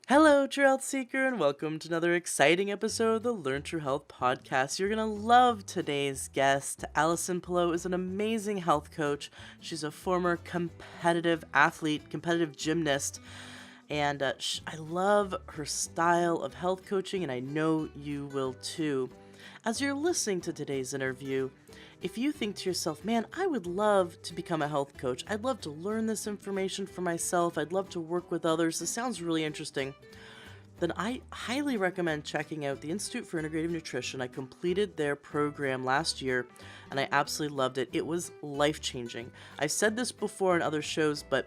Hello, True Health Seeker, and welcome to another exciting episode of the Learn True Health podcast. You're going to love today's guest. Allison Pelot is an amazing health coach. She's a former competitive athlete, competitive gymnast, and I love her style of health coaching, and I know you will too. As you're listening to today's interview, if you think to yourself, man, I would love to become a health coach. I'd love to learn this information for myself. I'd love to work with others. This sounds really interesting. Then I highly recommend checking out the Institute for Integrative Nutrition. I completed their program last year and I absolutely loved it. It was life-changing. I've said this before in other shows, but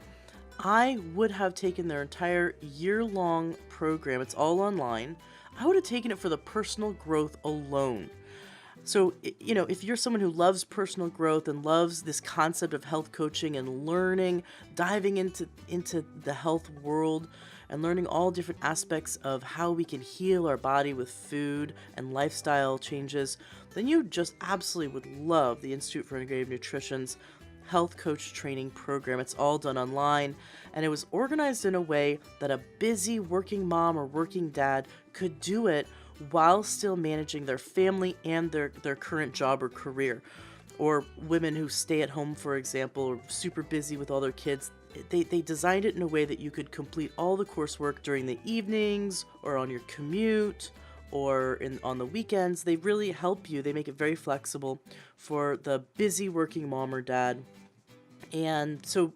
I would have taken their entire year-long program. It's all online. I would have taken it for the personal growth alone. So, if you're someone who loves personal growth and loves this concept of health coaching and learning, diving into the health world and learning all different aspects of how we can heal our body with food and lifestyle changes, then you just absolutely would love the Institute for Integrative Nutrition's health coach training program. It's all done online, and it was organized in a way that a busy working mom or working dad could do it while still managing their family and their current job or career. Or women who stay at home, for example, or super busy with all their kids. They designed it in a way that you could complete all the coursework during the evenings or on your commute or on the weekends. They really help you. They make it very flexible for the busy working mom or dad. And so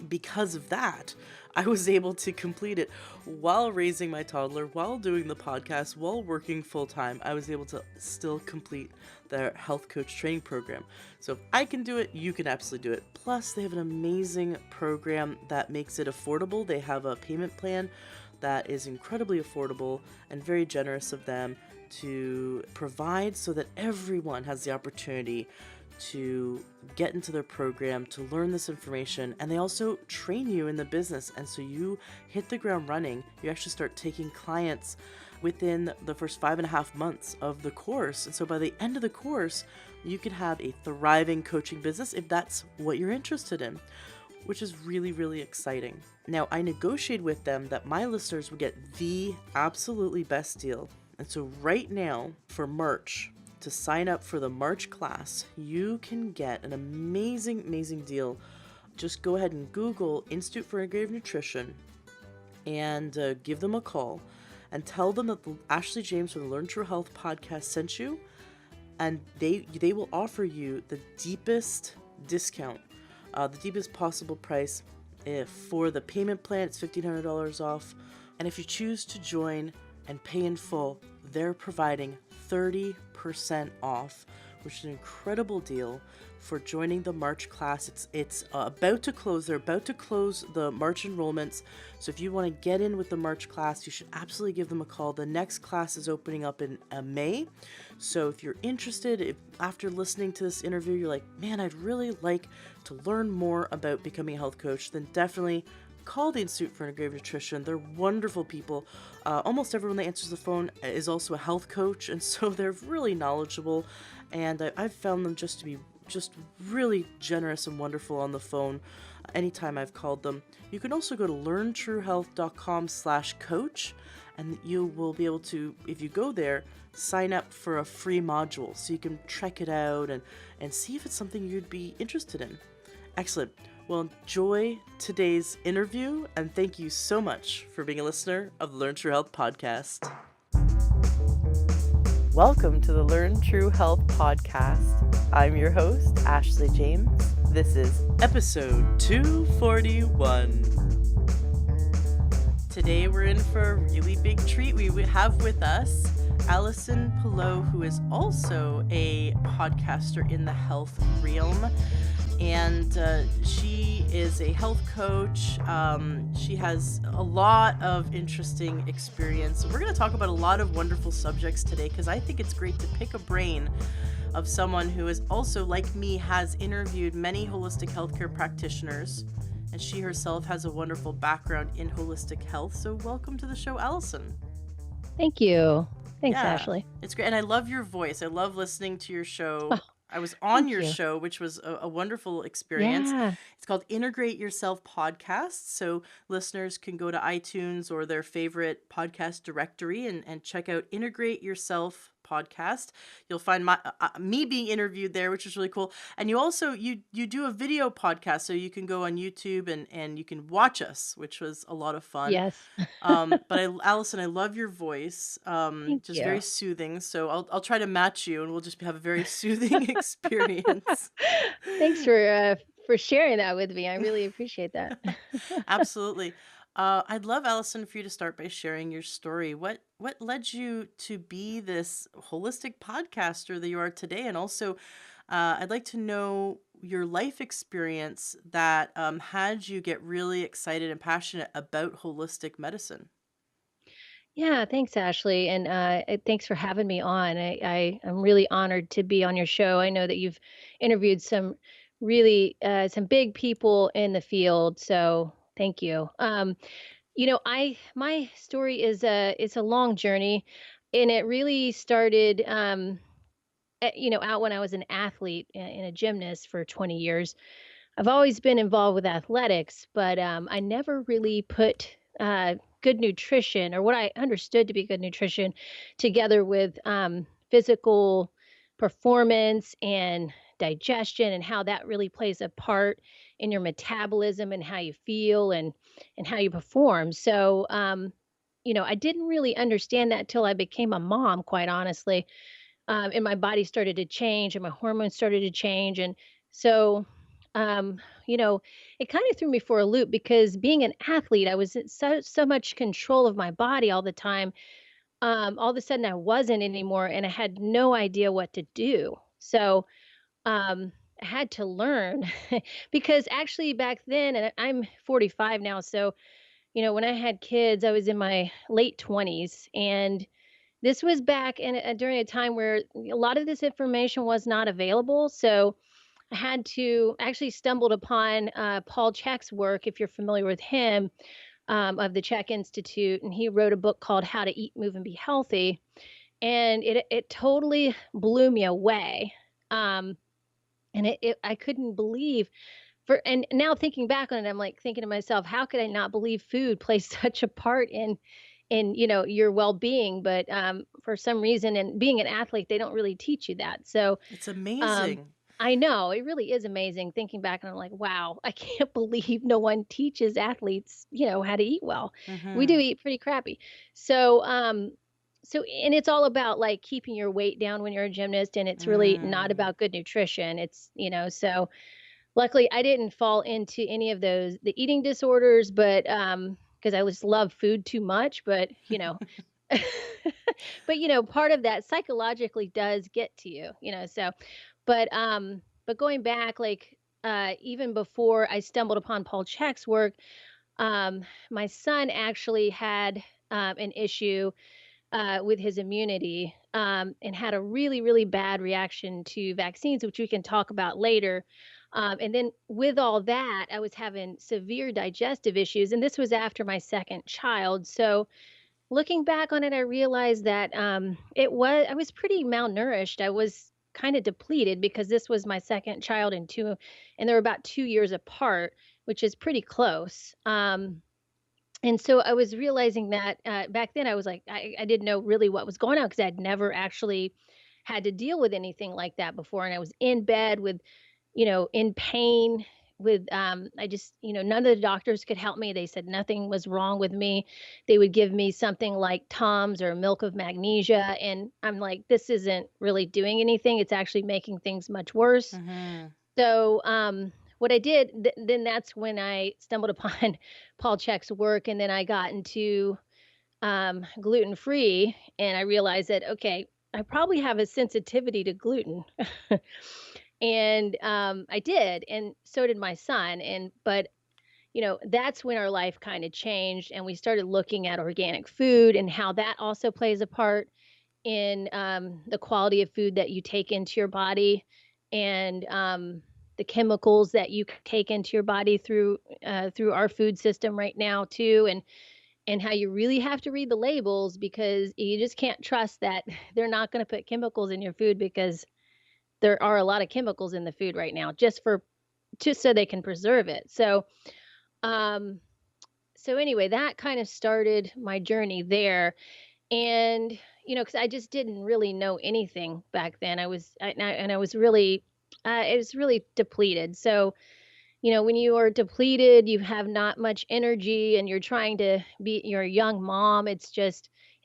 because of that, I was able to complete it while raising my toddler, while doing the podcast, while working full time. I was able to still complete their health coach training program. So if I can do it, you can absolutely do it. Plus, they have an amazing program that makes it affordable. They have a payment plan that is incredibly affordable and very generous of them to provide so that everyone has the opportunity to get into their program, to learn this information, and they also train you in the business. And so you hit the ground running. You actually start taking clients within the first 5.5 months of the course. And so by the end of the course, you can have a thriving coaching business if that's what you're interested in, which is really, really exciting. Now, I negotiated with them that my listeners would get the absolutely best deal. And so right now, for March, to sign up for the March class, you can get an amazing deal. Just go ahead and Google Institute for Integrative Nutrition and give them a call and tell them that Ashley James from the Learn True Health podcast sent you, and they will offer you the deepest discount, the deepest possible price. If for the payment plan, it's $1,500 off, and if you choose to join and pay in full, they're providing 30% off, which is an incredible deal for joining the March class. It's about to close. They're about to close the March enrollments. So if you want to get in with the March class, you should absolutely give them a call. The next class is opening up in May. So if you're interested, if after listening to this interview, you're like, man, I'd really like to learn more about becoming a health coach, then definitely call the Institute for Integrative Nutrition. They're wonderful people. Almost everyone that answers the phone is also a health coach, and so they're really knowledgeable, and I've found them just to be really generous and wonderful on the phone anytime I've called them. You can also go to learntruehealth.com/coach, and you will be able to, if you go there, sign up for a free module so you can check it out and see if it's something you'd be interested in. Excellent. Well, enjoy today's interview, and thank you so much for being a listener of the Learn True Health podcast. Welcome to the Learn True Health podcast. I'm your host, Ashley James. This is episode 241. Today we're in for a really big treat. We have with us Allison Pelot, who is also a podcaster in the health realm. And she is a health coach. She has a lot of interesting experience. We're going to talk about a lot of wonderful subjects today because I think it's great to pick a brain of someone who is also, like me, has interviewed many holistic healthcare practitioners. And she herself has a wonderful background in holistic health. So welcome to the show, Allison. Thank you. Thanks, Ashley. It's great. And I love your voice. I love listening to your show. Oh, I was on Thank your you. show, which was a wonderful experience. Yeah. It's called Integrate Yourself Podcast. So listeners can go to iTunes or their favorite podcast directory and check out Integrate Yourself Podcast. You'll find me being interviewed there, which is really cool. And you also you do a video podcast, so you can go on YouTube and you can watch us, which was a lot of fun. Yes. But Allison, I love your voice. Thank Just very you. soothing. So I'll try to match you, and we'll just have a very soothing experience. Thanks for sharing that with me. I really appreciate that. Absolutely. I'd love, Allison, for you to start by sharing your story. What led you to be this holistic podcaster that you are today, and also, I'd like to know your life experience that had you get really excited and passionate about holistic medicine. Yeah, thanks, Ashley, and thanks for having me on. I'm really honored to be on your show. I know that you've interviewed some really some big people in the field, so thank you. I my story is a long journey, and it really started out when I was an athlete and a gymnast for 20 years. I've always been involved with athletics, but I never really put good nutrition or what I understood to be good nutrition together with physical performance and digestion and how that really plays a part in your metabolism and how you feel and how you perform. So, I didn't really understand that till I became a mom, quite honestly, and my body started to change and my hormones started to change. And so, um, you know, it kind of threw me for a loop because being an athlete, I was in so much control of my body all the time. All of a sudden, I wasn't anymore, and I had no idea what to do. So, I had to learn because actually back then, and I'm 45 now, so when I had kids, I was in my late 20s, and this was back in during a time where a lot of this information was not available, so I had to actually stumbled upon, Paul Chek's work, if you're familiar with him, of the Chek Institute, and he wrote a book called How to Eat, Move, and Be Healthy, and it totally blew me away, and I couldn't believe and now thinking back on it, I'm, like, thinking to myself, "How could I not believe food plays such a part in your well-being?" But, for some reason and being an athlete, they don't really teach you that. So, It's um amazing. I know, it really is amazing thinking back, and I'm like, "Wow, I can't believe no one teaches athletes, how to eat well." We do Mm-hmm. eat pretty crappy. So, and it's all about, like, keeping your weight down when you're a gymnast, and it's really not Mm. about good nutrition. So luckily, I didn't fall into any of the eating disorders, but, because I just love food too much, but, but, part of that psychologically does get to you, so but going back, like, even before I stumbled upon Paul Chek's work, my son actually had, an issue with his immunity, and had a really, really bad reaction to vaccines, which we can talk about later. And then with all that, I was having severe digestive issues, and this was after my second child. So looking back on it, I realized that I was pretty malnourished. I was kind of depleted because this was my second child and they were about 2 years apart, which is pretty close. And so I was realizing that, back then I was like, I didn't know really what was going on because I'd never actually had to deal with anything like that before. And I was in bed with, in pain with, I just, none of the doctors could help me. They said nothing was wrong with me. They would give me something like Tums or milk of magnesia. And I'm like, this isn't really doing anything. It's actually making things much worse. Mm-hmm. So, what I did then that's when I stumbled upon Paul Chek's work, and then I got into, gluten free, and I realized that, okay, I probably have a sensitivity to gluten. And, I did, and so did my son, but, that's when our life kinda changed, and we started looking at organic food and how that also plays a part in, the quality of food that you take into your body and, the chemicals that you take into your body through our food system right now too, and how you really have to read the labels because you just can't trust that they're not gonna put chemicals in your food because there are a lot of chemicals in the food right now just so they can preserve it. Um, so anyway, that kind of started my journey there. And, because I just didn't really know anything back then. I was really, it was really depleted. So, when you are depleted, you have not much energy and you're trying to you're a young mom. It's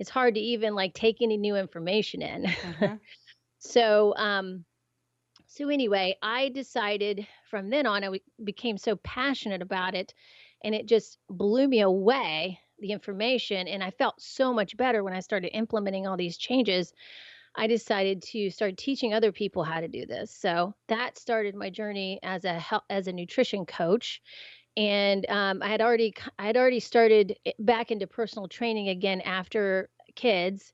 hard to even like take any new information in. Mm-hmm. so, so anyway, I decided from then on, became so passionate about it, and it just blew me away, the information. And I felt so much better when I started implementing all these changes. I decided to start teaching other people how to do this. So that started my journey as as a nutrition coach. And I had already started back into personal training again after kids,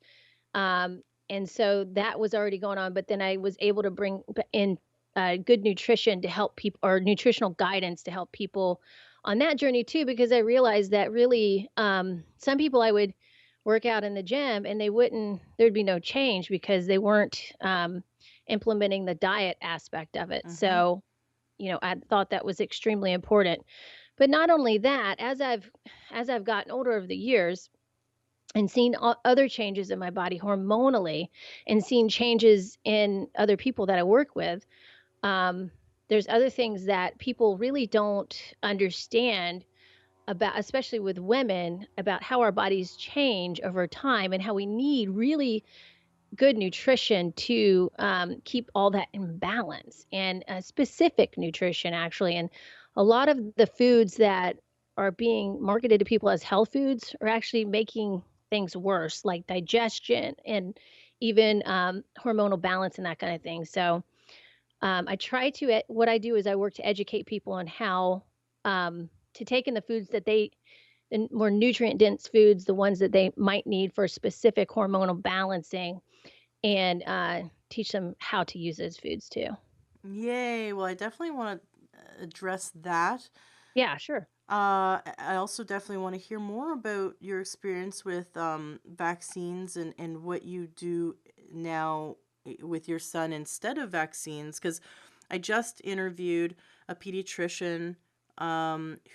and so that was already going on, but then I was able to bring in good nutrition to help people, or nutritional guidance to help people on that journey too, because I realized that really some people I would work out in the gym and there'd be no change because they weren't implementing the diet aspect of it. Mm-hmm. So, I thought that was extremely important. But not only that, as I've gotten older over the years, and seen other changes in my body hormonally, and seen changes in other people that I work with. Um, there's other things that people really don't understand about, especially with women, about how our bodies change over time and how we need really good nutrition to keep all that in balance, and specific nutrition, actually. And a lot of the foods that are being marketed to people as health foods are actually making things worse, like digestion and even hormonal balance and that kind of thing. So I try to, what I do is I work to educate people on how to take in the foods the more nutrient dense foods, the ones that they might need for specific hormonal balancing, and teach them how to use those foods too. Yay. Well, I definitely want to address that. Yeah, sure. I also definitely want to hear more about your experience with vaccines and what you do now with your son instead of vaccines. Because I just interviewed a pediatrician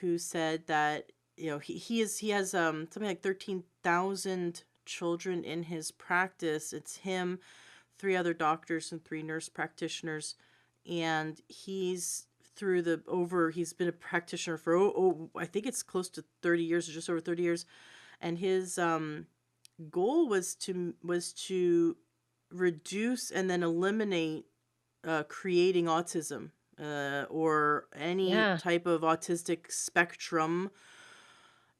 who said that he has something like 13,000 children in his practice. It's him, three other doctors, and three nurse practitioners, and he's been a practitioner for I think it's close to 30 years, or just over 30 years. And his goal was to reduce and then eliminate creating autism, or any Yeah. type of autistic spectrum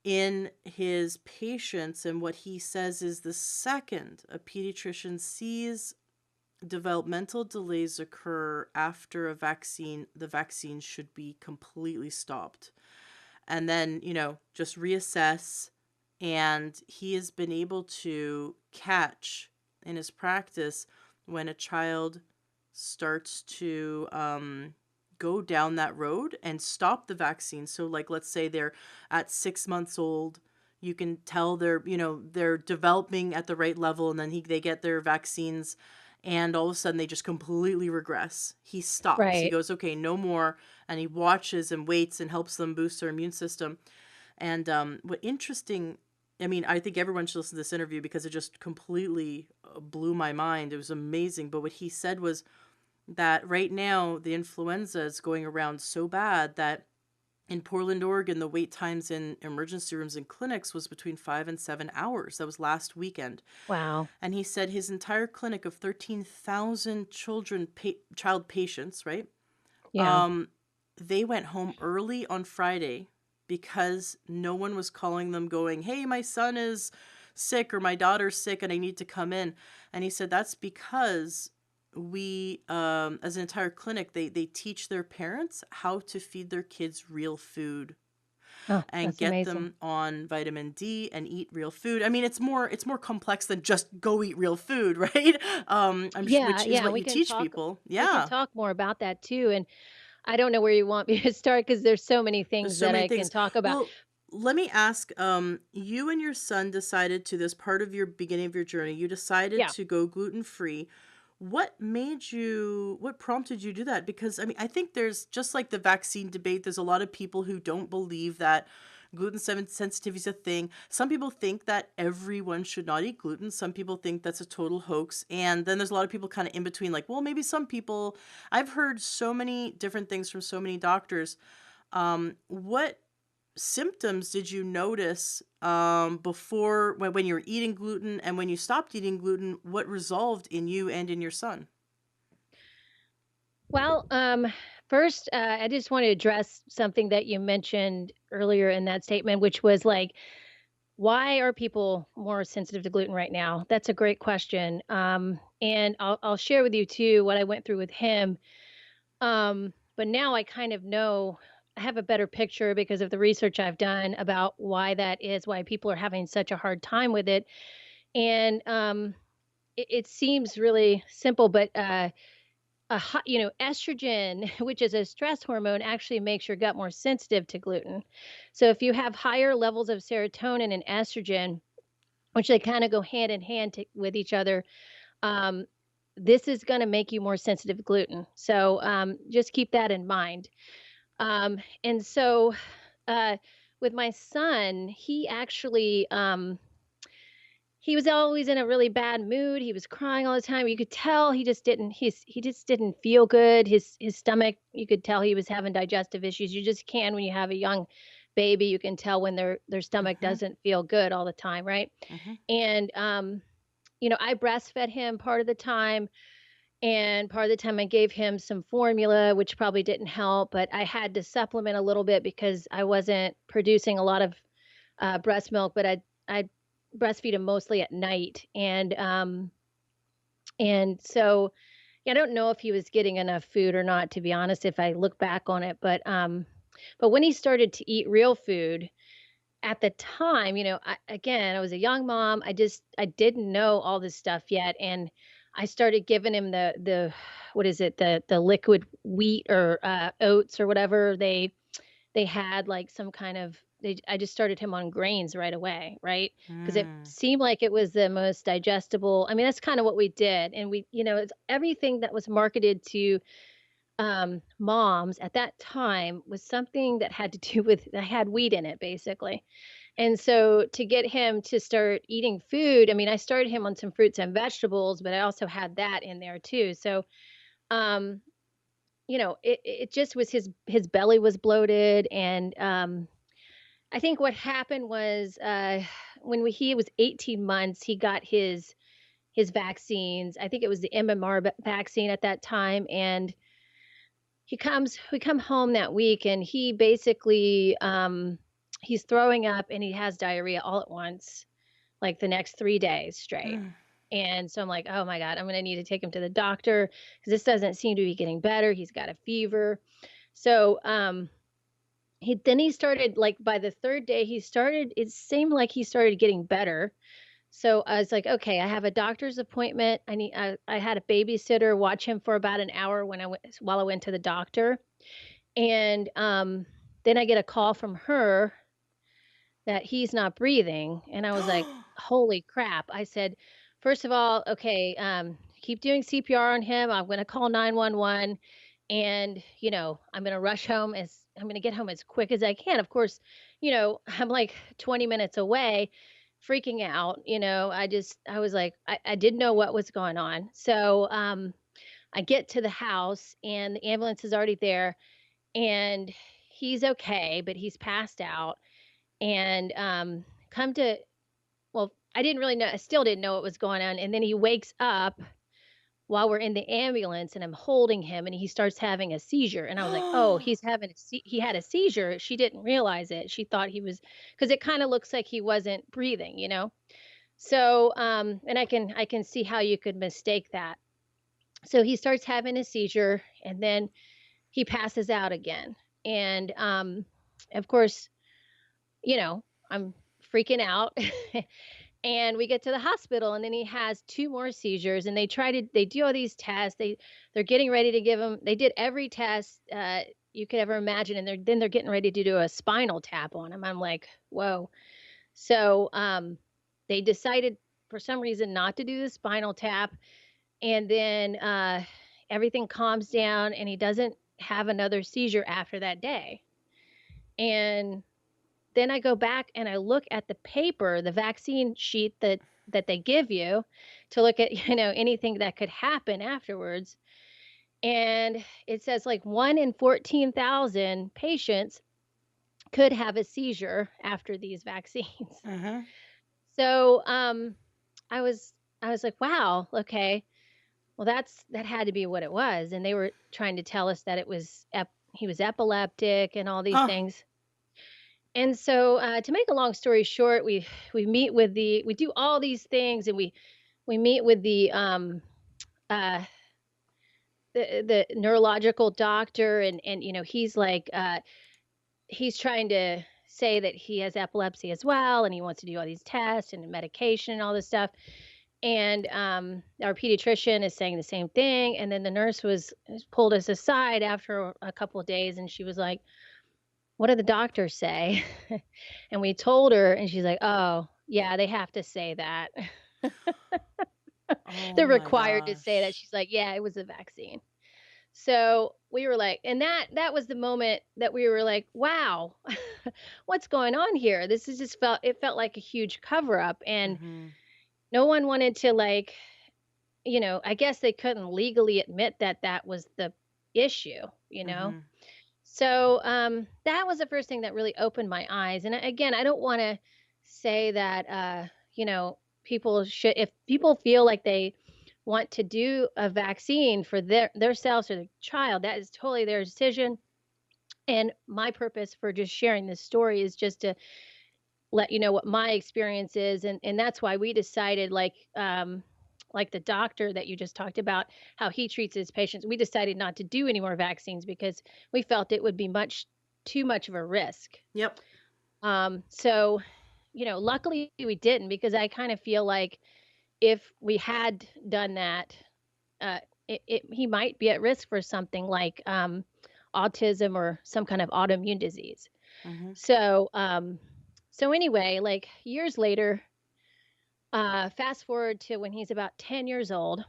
in his patients. And what he says is, the second a pediatrician sees developmental delays occur after a vaccine, the vaccine should be completely stopped. And then, just reassess. And he has been able to catch in his practice when a child starts to go down that road and stop the vaccine. So, like, let's say they're at 6 months old. You can tell they're developing at the right level, and then they get their vaccines, and all of a sudden they just completely regress. He stops. He Right. goes, okay, no more, and he watches and waits and helps them boost their immune system. And what interesting, I mean, I think everyone should listen to this interview because it just completely blew my mind. It was amazing. But what he said was that right now the influenza is going around so bad that in Portland, Oregon, the wait times in emergency rooms and clinics was between 5 and 7 hours. That was last weekend. Wow. And he said his entire clinic of 13,000 child patients, right? Yeah. They went home early on Friday because no one was calling them going, hey, my son is sick or my daughter's sick and I need to come in. And he said that's because we, as an entire clinic, they teach their parents how to feed their kids real food Oh, and that's get amazing. them on vitamin D and eat real food. I mean, it's more complex than just go eat real food, right? Yeah, Which is yeah. what you teach people. We can Yeah. talk more about that too. And I don't know where you want me to start because there's so many There's things so that many I can things. talk about. Well, let me ask, you and your son decided to, this part of your beginning of your journey, you decided Yeah. to go gluten free. What prompted you to do that? Because I mean, I think there's just like the vaccine debate, there's a lot of people who don't believe that sensitivity is a thing. Some people think that everyone should not eat gluten. Some people think that's a total hoax. And then there's a lot of people kind of in between, like, well, maybe some people. I've heard so many different things from so many doctors. What symptoms did you notice before when you were eating gluten, and when you stopped eating gluten, what resolved in you and in your son? Well, first, I just want to address something that you mentioned earlier in that statement, which was like, why are people more sensitive to gluten right now? That's a great question. And I'll share with you too what I went through with him. But now I kind of know, I have a better picture because of the research I've done about why that is, why people are having such a hard time with it. And it seems really simple, but estrogen, which is a stress hormone, actually makes your gut more sensitive to gluten. So if you have higher levels of serotonin and estrogen, which they kind of go hand in hand with each other, um, this is going to make you more sensitive to gluten. So just keep that in mind. And so uh, with my son, he was always in a really bad mood. He was crying all the time. You could tell he just didn't feel good. His stomach, you could tell he was having digestive issues. You just can when you have a young baby, you can tell when their stomach Mm-hmm. doesn't feel good all the time, right? Mm-hmm. And I breastfed him part of the time, and part of the time I gave him some formula, which probably didn't help, but I had to supplement a little bit because I wasn't producing a lot of breast milk, but I breastfeed him mostly at night, and so yeah, I don't know if he was getting enough food or not, to be honest, if I look back on it, but when he started to eat real food at the time, I was a young mom. I didn't know all this stuff yet, and I started giving him the what is it, the liquid wheat or oats or whatever they had, like some kind of I just started him on grains right away, right? Because it Mm. seemed like it was the most digestible. I mean, that's kind of what we did, and it's everything that was marketed to moms at that time was something that had to do with that had wheat in it, basically. And so to get him to start eating food, I mean, I started him on some fruits and vegetables, but I also had that in there too. So, um, it just was his belly was bloated, and I think what happened was he was 18 months, he got his vaccines. I think it was the MMR vaccine at that time, and we come home that week, and he basically he's throwing up and he has diarrhea all at once, like the next 3 days straight. Mm. And so I'm like, "Oh my god, I'm gonna need to take him to the doctor because this doesn't seem to be getting better. He's got a fever." So, he started, like, by the 3rd day, it seemed like he started getting better. So I was like, "Okay, I have a doctor's appointment. I had a babysitter watch him for about an hour while I went to the doctor." And, then I get a call from her that he's not breathing, and I was like, "Holy crap." I said, "First of all, okay, keep doing CPR on him. I'm gonna call 911, and, I'm gonna get home as quick as I can." Of course, I'm like 20 minutes away, freaking out, I was like, I didn't know what was going on. So, I get to the house, and the ambulance is already there, and he's okay, but he's passed out. And come to well, I didn't really know, I still didn't know what was going on. And then he wakes up while we're in the ambulance, and I'm holding him, and he starts having a seizure. And I was like, "Oh, he had a seizure." She didn't realize it. She thought he was, because it kind of looks like he wasn't breathing. So, and I can see how you could mistake that. So he starts having a seizure, and then he passes out again. And of course, I'm freaking out. And we get to the hospital, and then he has two more seizures, and they do all these tests. They're getting ready to give him, they did every test you could ever imagine, and they're getting ready to do a spinal tap on him. I'm like, whoa. So they decided for some reason not to do the spinal tap. and then everything calms down, and he doesn't have another seizure after that day. And then I go back and I look at the paper, the vaccine sheet that they give you to look at, anything that could happen afterwards. And it says like 1 in 14,000 patients could have a seizure after these vaccines. Mm-hmm. So, I was like, "Wow, okay. Well, that had to be what it was." And they were trying to tell us that he was epileptic and all these Huh. things. And so, to make a long story short, we do all these things, and we meet with uh, the neurological doctor, and he's like, he's trying to say that he has epilepsy as well, and he wants to do all these tests and medication and all this stuff. And our pediatrician is saying the same thing. And then the nurse pulled us aside after a couple of days, and she was like, "What did the doctor say?" And we told her, and she's like, "Oh, yeah, they have to say that." Oh They're my required to say that. gosh. She's like, "Yeah, it was a vaccine." So we were like, and that was the moment that we were like, "Wow, what's going on here?" This is just felt it felt like a huge cover up, and Mm-hmm. no one wanted to, like, I guess they couldn't legally admit that that was the issue. Mm-hmm. So, that was the first thing that really opened my eyes. And again, I don't want to say that, people should, if people feel like they want to do a vaccine for their selves or their child, that is totally their decision. And my purpose for just sharing this story is just to let you know what my experience is, and that's why we decided, like the doctor that you just talked about, how he treats his patients, we decided not to do any more vaccines because we felt it would be much too much of a risk. Yep. So, luckily we didn't, because I kind of feel like if we had done that, he might be at risk for something like autism or some kind of autoimmune disease. Mm-hmm. So anyway, like years later, fast forward to when he's about 10 years old,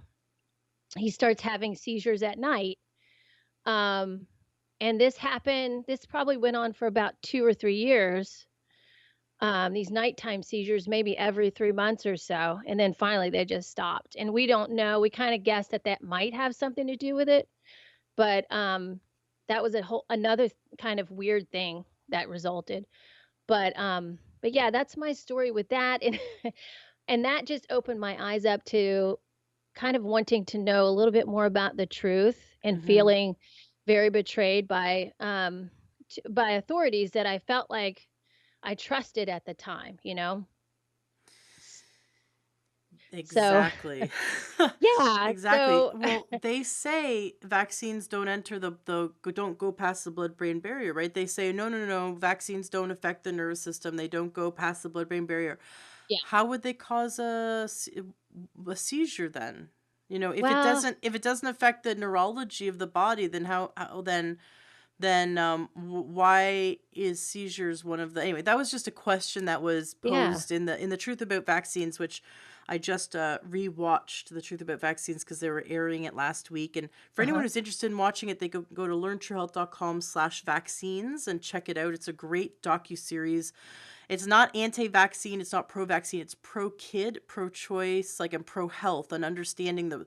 he starts having seizures at night. Um, and this probably went on for about 2 or 3 years. These nighttime seizures, maybe every 3 months or so. And then finally they just stopped. And we don't know. We kind of guessed that that might have something to do with it. But that was another kind of weird thing that resulted. But yeah, that's my story with that. And that just opened my eyes up to kind of wanting to know a little bit more about the truth, and Mm-hmm. feeling very betrayed by authorities that I felt like I trusted at the time. S- So Exactly. yeah, Exactly. so Well, they say vaccines don't enter don't go past the blood-brain barrier, right? They say no, no, no, no, vaccines don't affect the nervous system. They don't go past the blood-brain barrier. yeah. How would they cause a seizure then? Well, if it doesn't affect the neurology of the body, then then why is seizures one of the anyway, that was just a question that was yeah. posed in the truth about vaccines, which I just rewatched the truth about vaccines because they were airing it last week. And for anyone Uh-huh. who's interested in watching it, they go to learntruehealth.com/vaccines and check it out. It's a great docu-series. It's not anti-vaccine, it's not pro-vaccine, it's pro-kid, pro-choice, like, and pro-health, and understanding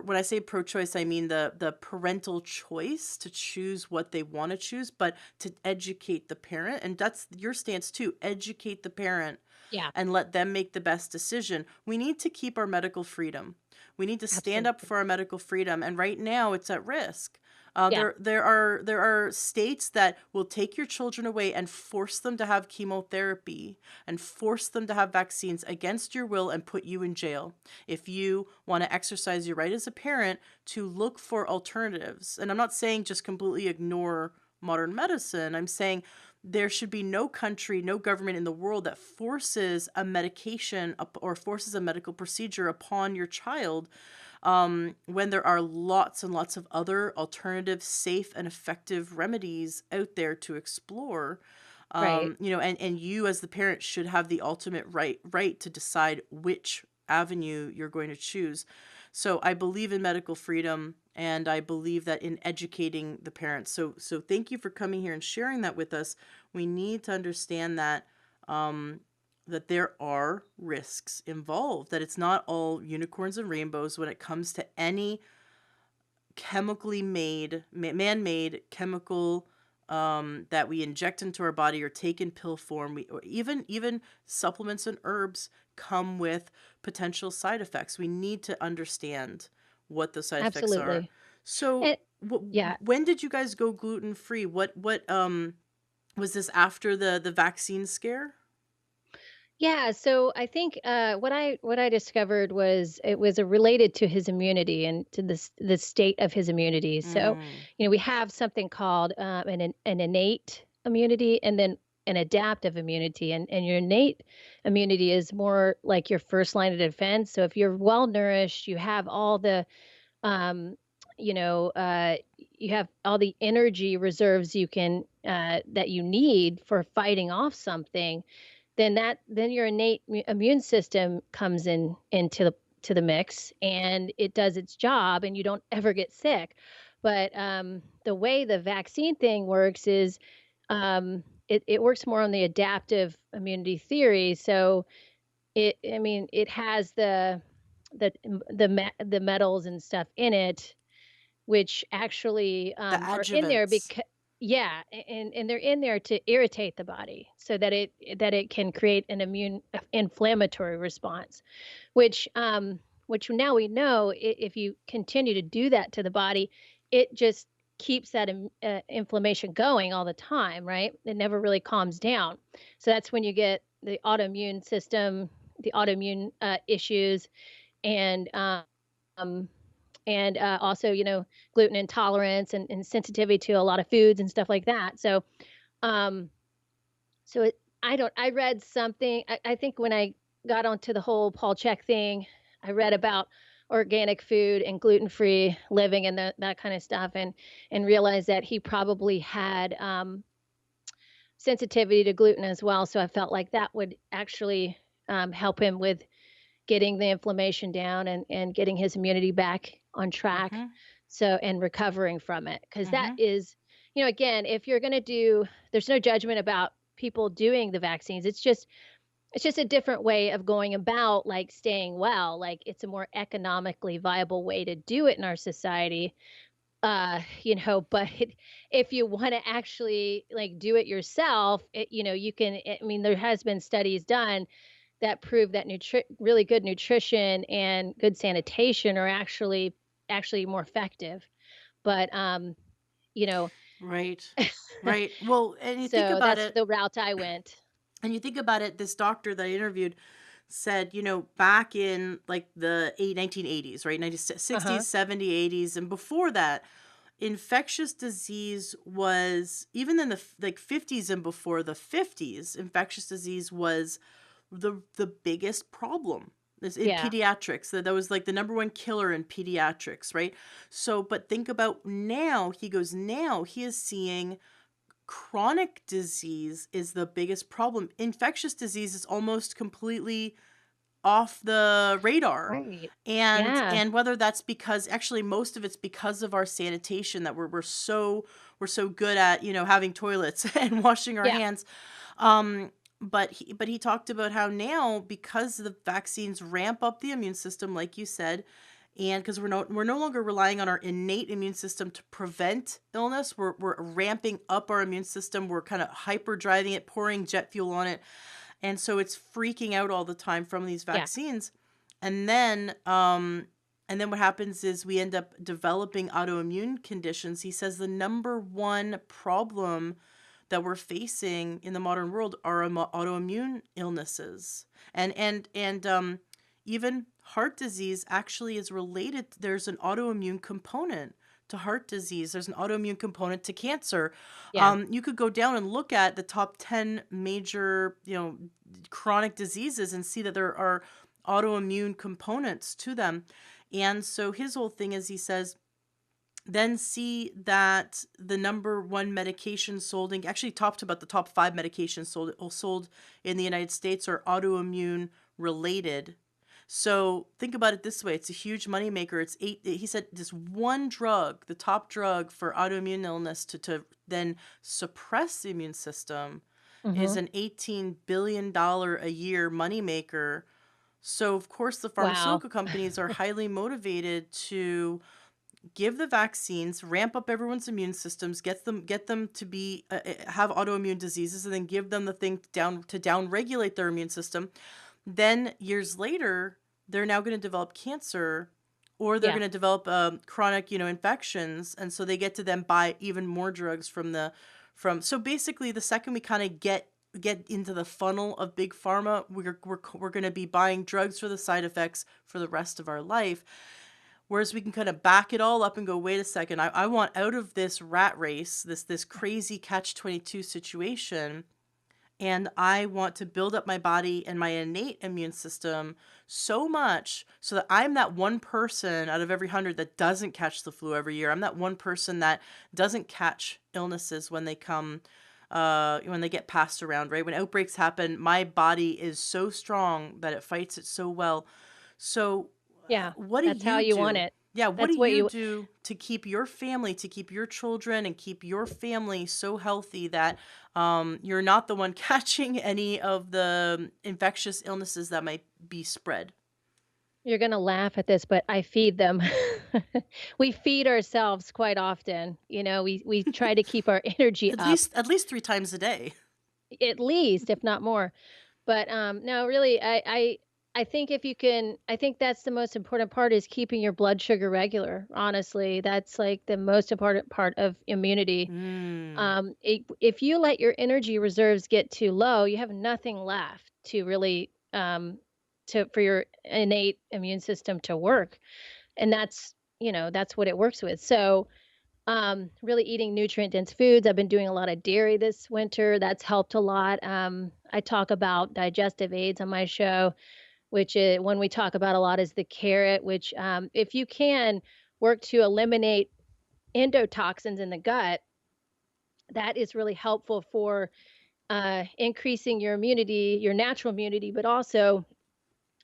when I say pro-choice, I mean the parental choice to choose what they want to choose, but to educate the parent, and that's your stance too. Educate the parent Yeah, and let them make the best decision. We need to keep our medical freedom. We need to stand up absolutely. for our medical freedom, and right now it's at risk. Yeah, There are states that will take your children away and force them to have chemotherapy and force them to have vaccines against your will and put you in jail if you want to exercise your right as a parent to look for alternatives. And I'm not saying just completely ignore modern medicine. I'm saying there should be no country, no government in the world that forces a medication or forces a medical procedure upon your child, when there are lots and lots of other alternative, safe, and effective remedies out there to explore. right. And you as the parent should have the ultimate right to decide which avenue you're going to choose. So I believe in medical freedom, and I believe that in educating the parents. So thank you for coming here and sharing that with us. We need to understand that that there are risks involved, that it's not all unicorns and rainbows when it comes to any chemically made, man-made chemical that we inject into our body or take in pill form. Or even supplements and herbs come with potential side effects. We need to understand what those side effects are. Absolutely. So, And yeah. when did you guys go gluten free? What was this after the vaccine scare? Yeah, so I think what I discovered was it was related to his immunity and to the state of his immunity. So, Mm, we have something called an innate immunity and then an adaptive immunity, and your innate immunity is more like your first line of defense. So if you're well nourished, you have all the um, you have all the energy reserves you can that you need for fighting off something, then your innate immune system comes into the mix, and it does its job and you don't ever get sick. But the way the vaccine thing works is it works more on the adaptive immunity theory. So it has the metals and stuff in it, which actually, the are in there adjuvants. because yeah, and they're in there to irritate the body so that it can create an immune inflammatory response, which now we know if you continue to do that to the body, it just keeps that inflammation going all the time, right? It never really calms down. So that's when you get the autoimmune issues, and also, gluten intolerance and sensitivity to a lot of foods and stuff like that. Um, so I read something. I think when I got onto the whole Paul Chek thing, I read about organic food and gluten free living and that kind of stuff, and realized that he probably had sensitivity to gluten as well. So I felt like that would actually help him with getting the inflammation down and getting his immunity back on track. Mhm. So, and recovering from it, because that Mhm. is, again, if you're going to do, there's no judgment about people doing the vaccines. It's just a different way of going about like staying well. Like it's a more economically viable way to do it in our society. But if you want to actually like do it yourself, you can, I mean, there has been studies done that prove that really good nutrition and good sanitation are actually more effective. But you know, Right. Right. Well, and you think so about that's it, the route I went. this doctor that I interviewed said, back in like the 1980s, right? Uh-huh. 1960s, 70s, 80s, and before that, infectious disease was, even in the like 50s and before the 50s, infectious disease was the biggest problem. This in Yeah. pediatrics, that was like the number one killer in pediatrics, right? So, but think about now, he goes, now he is seeing chronic disease is the biggest problem. Infectious disease is almost completely off the radar. Right. Yeah. And whether that's because, actually most of it's because of our sanitation, that we're so good at, having toilets and washing our Yeah. hands. But he talked about how now, because the vaccines ramp up the immune system, like you said, and because we're no longer relying on our innate immune system to prevent illness, we're ramping up our immune system. We're kind of hyper driving it, pouring jet fuel on it, and so it's freaking out all the time from these Yeah. vaccines. And then what happens is we end up developing autoimmune conditions. He says the number one problem that we're facing in the modern world are autoimmune illnesses, and even heart disease actually is related. There's an autoimmune component to heart disease. There's an autoimmune component to cancer. Yeah. You could go down and look at the top 10 major, chronic diseases and see that there are autoimmune components to them. And so his whole thing is, he says, then see that the number one medication sold, and actually talked about the top five medications sold in the United States are autoimmune related. So think about it this way: it's a huge moneymaker. It's eight. He said this one drug, the top drug for autoimmune illness, to then suppress the immune system, is Mhm. an $18 billion a year moneymaker. So of course the Wow. pharmaceutical companies are highly motivated to give the vaccines, ramp up everyone's immune systems, get them to be have autoimmune diseases, and then give them the thing down to down regulate their immune system. Then years later, they're now going to develop cancer, or they're Yeah. going to develop chronic, infections, and so they get to then buy even more drugs from the from. So basically, the second we kind of get into the funnel of big pharma, we're going to be buying drugs for the side effects for the rest of our life. Whereas we can kind of back it all up and go, wait a second, I want out of this rat race, this crazy catch-22 situation, and I want to build up my body and my innate immune system so much so that I'm that one person out of every 100 that doesn't catch the flu every year. I'm that one person that doesn't catch illnesses when they come, when they get passed around, right? When outbreaks happen, my body is so strong that it fights it so well. So, Yeah. what do That's how you you want do? it. Yeah, what do That's what you you do to keep your family, to keep your children, and keep your family so healthy that you're not the one catching any of the infectious illnesses that might be spread? you're gonna laugh at this, but I feed them. We feed ourselves quite often, we try to keep our energy up, At least 3 times a day. at least, if not more. But, no, really, I think if you can I think that's the most important part is keeping your blood sugar regular, honestly. That's, like, the most important part of immunity. Mm. If you let your energy reserves get too low, you have nothing left to really, to for your innate immune system to work, and that's what it works with. So, really eating nutrient dense foods. I've been doing a lot of dairy this winter. That's helped a lot. I talk about digestive aids on my show, which is one we talk about a lot is the carrot, which, if you can work to eliminate endotoxins in the gut, that is really helpful for increasing your immunity, your natural immunity, but also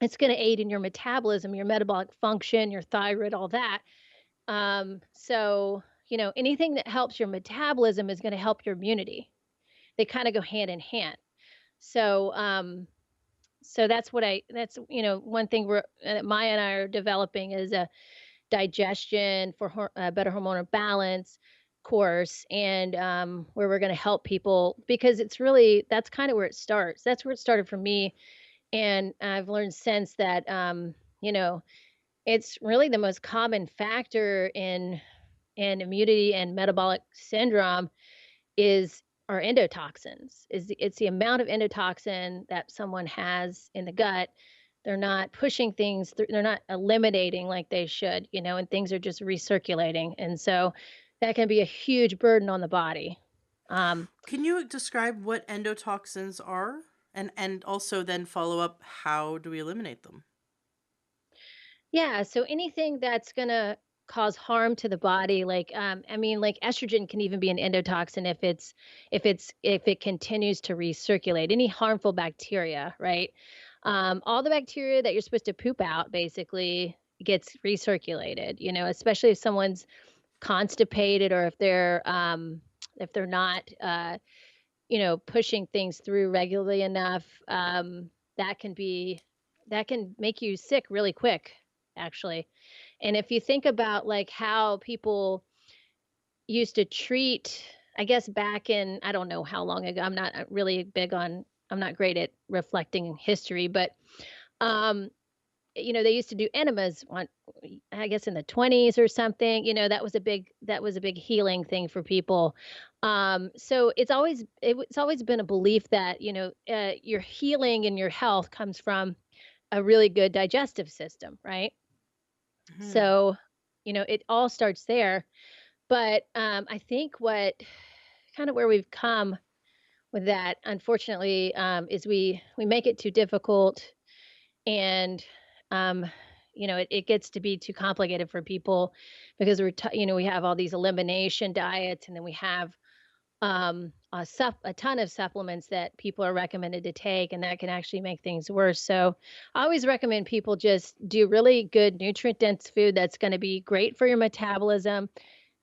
it's going to aid in your metabolism, your metabolic function, your thyroid, all that. So, anything that helps your metabolism is going to help your immunity. They kind of go hand in hand. So, so that's one thing Maya and I are developing is a digestion for better hormonal balance course, and where we're going to help people because that's kind of where it starts. That's where it started for me, and I've learned since that it's really the most common factor in immunity and metabolic syndrome is our endotoxins. It's the amount of endotoxin that someone has in the gut. They're not pushing things through, they're not eliminating like they should, and things are just recirculating. And so that can be a huge burden on the body. Um, Can you describe what endotoxins are? And also then follow up, how do we eliminate them? yeah, so anything that's gonna cause harm to the body, like I mean, like estrogen can even be an endotoxin if it continues to recirculate any harmful bacteria, right? All the bacteria that you're supposed to poop out basically gets recirculated, especially if someone's constipated or if they're not pushing things through regularly enough. That can be that can make you sick really quick, actually. And if you think about like how people used to treat, I guess back in I don't know how long ago. I'm not really big on. I'm not great at reflecting history, but um, they used to do enemas on I guess in the 20s or something, that was a big healing thing for people. So it's always been a belief that, your healing and your health comes from a really good digestive system, right? Mhm. So, it all starts there. But I think what kind of where we've come with that, unfortunately, is we make it too difficult and it gets to be too complicated for people because we have all these elimination diets and then we have a ton of supplements that people are recommended to take, and that can actually make things worse. So I always recommend people just do really good nutrient dense food that's going to be great for your metabolism.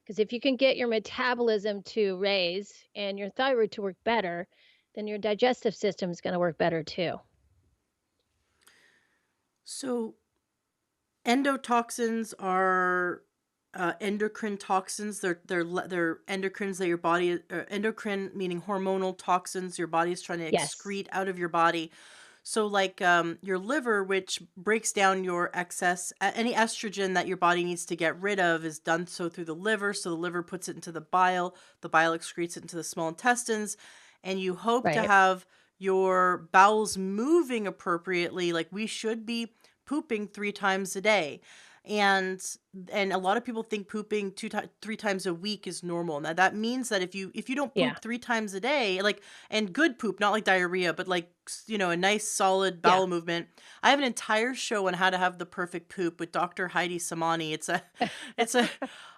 Because if you can get your metabolism to raise and your thyroid to work better, then your digestive system is going to work better too. So endotoxins are endocrine toxins. They're endocrines that your body endocrine meaning hormonal toxins your body is trying to Yes. excrete out of your body. So like your liver, which breaks down your excess any estrogen that your body needs to get rid of, is done so through the liver. So the liver puts it into the bile. The bile excretes it into the small intestines, and you hope to Right. have your bowels moving appropriately. Like we should be pooping 3 times a day. And a lot of people think pooping 3 times a week is normal. Now that means that if you don't Yeah. poop 3 times a day, like, and good poop, not like diarrhea, but like a nice solid Yeah. bowel movement. I have an entire show on how to have the perfect poop with Dr. Heidi Samani. It's a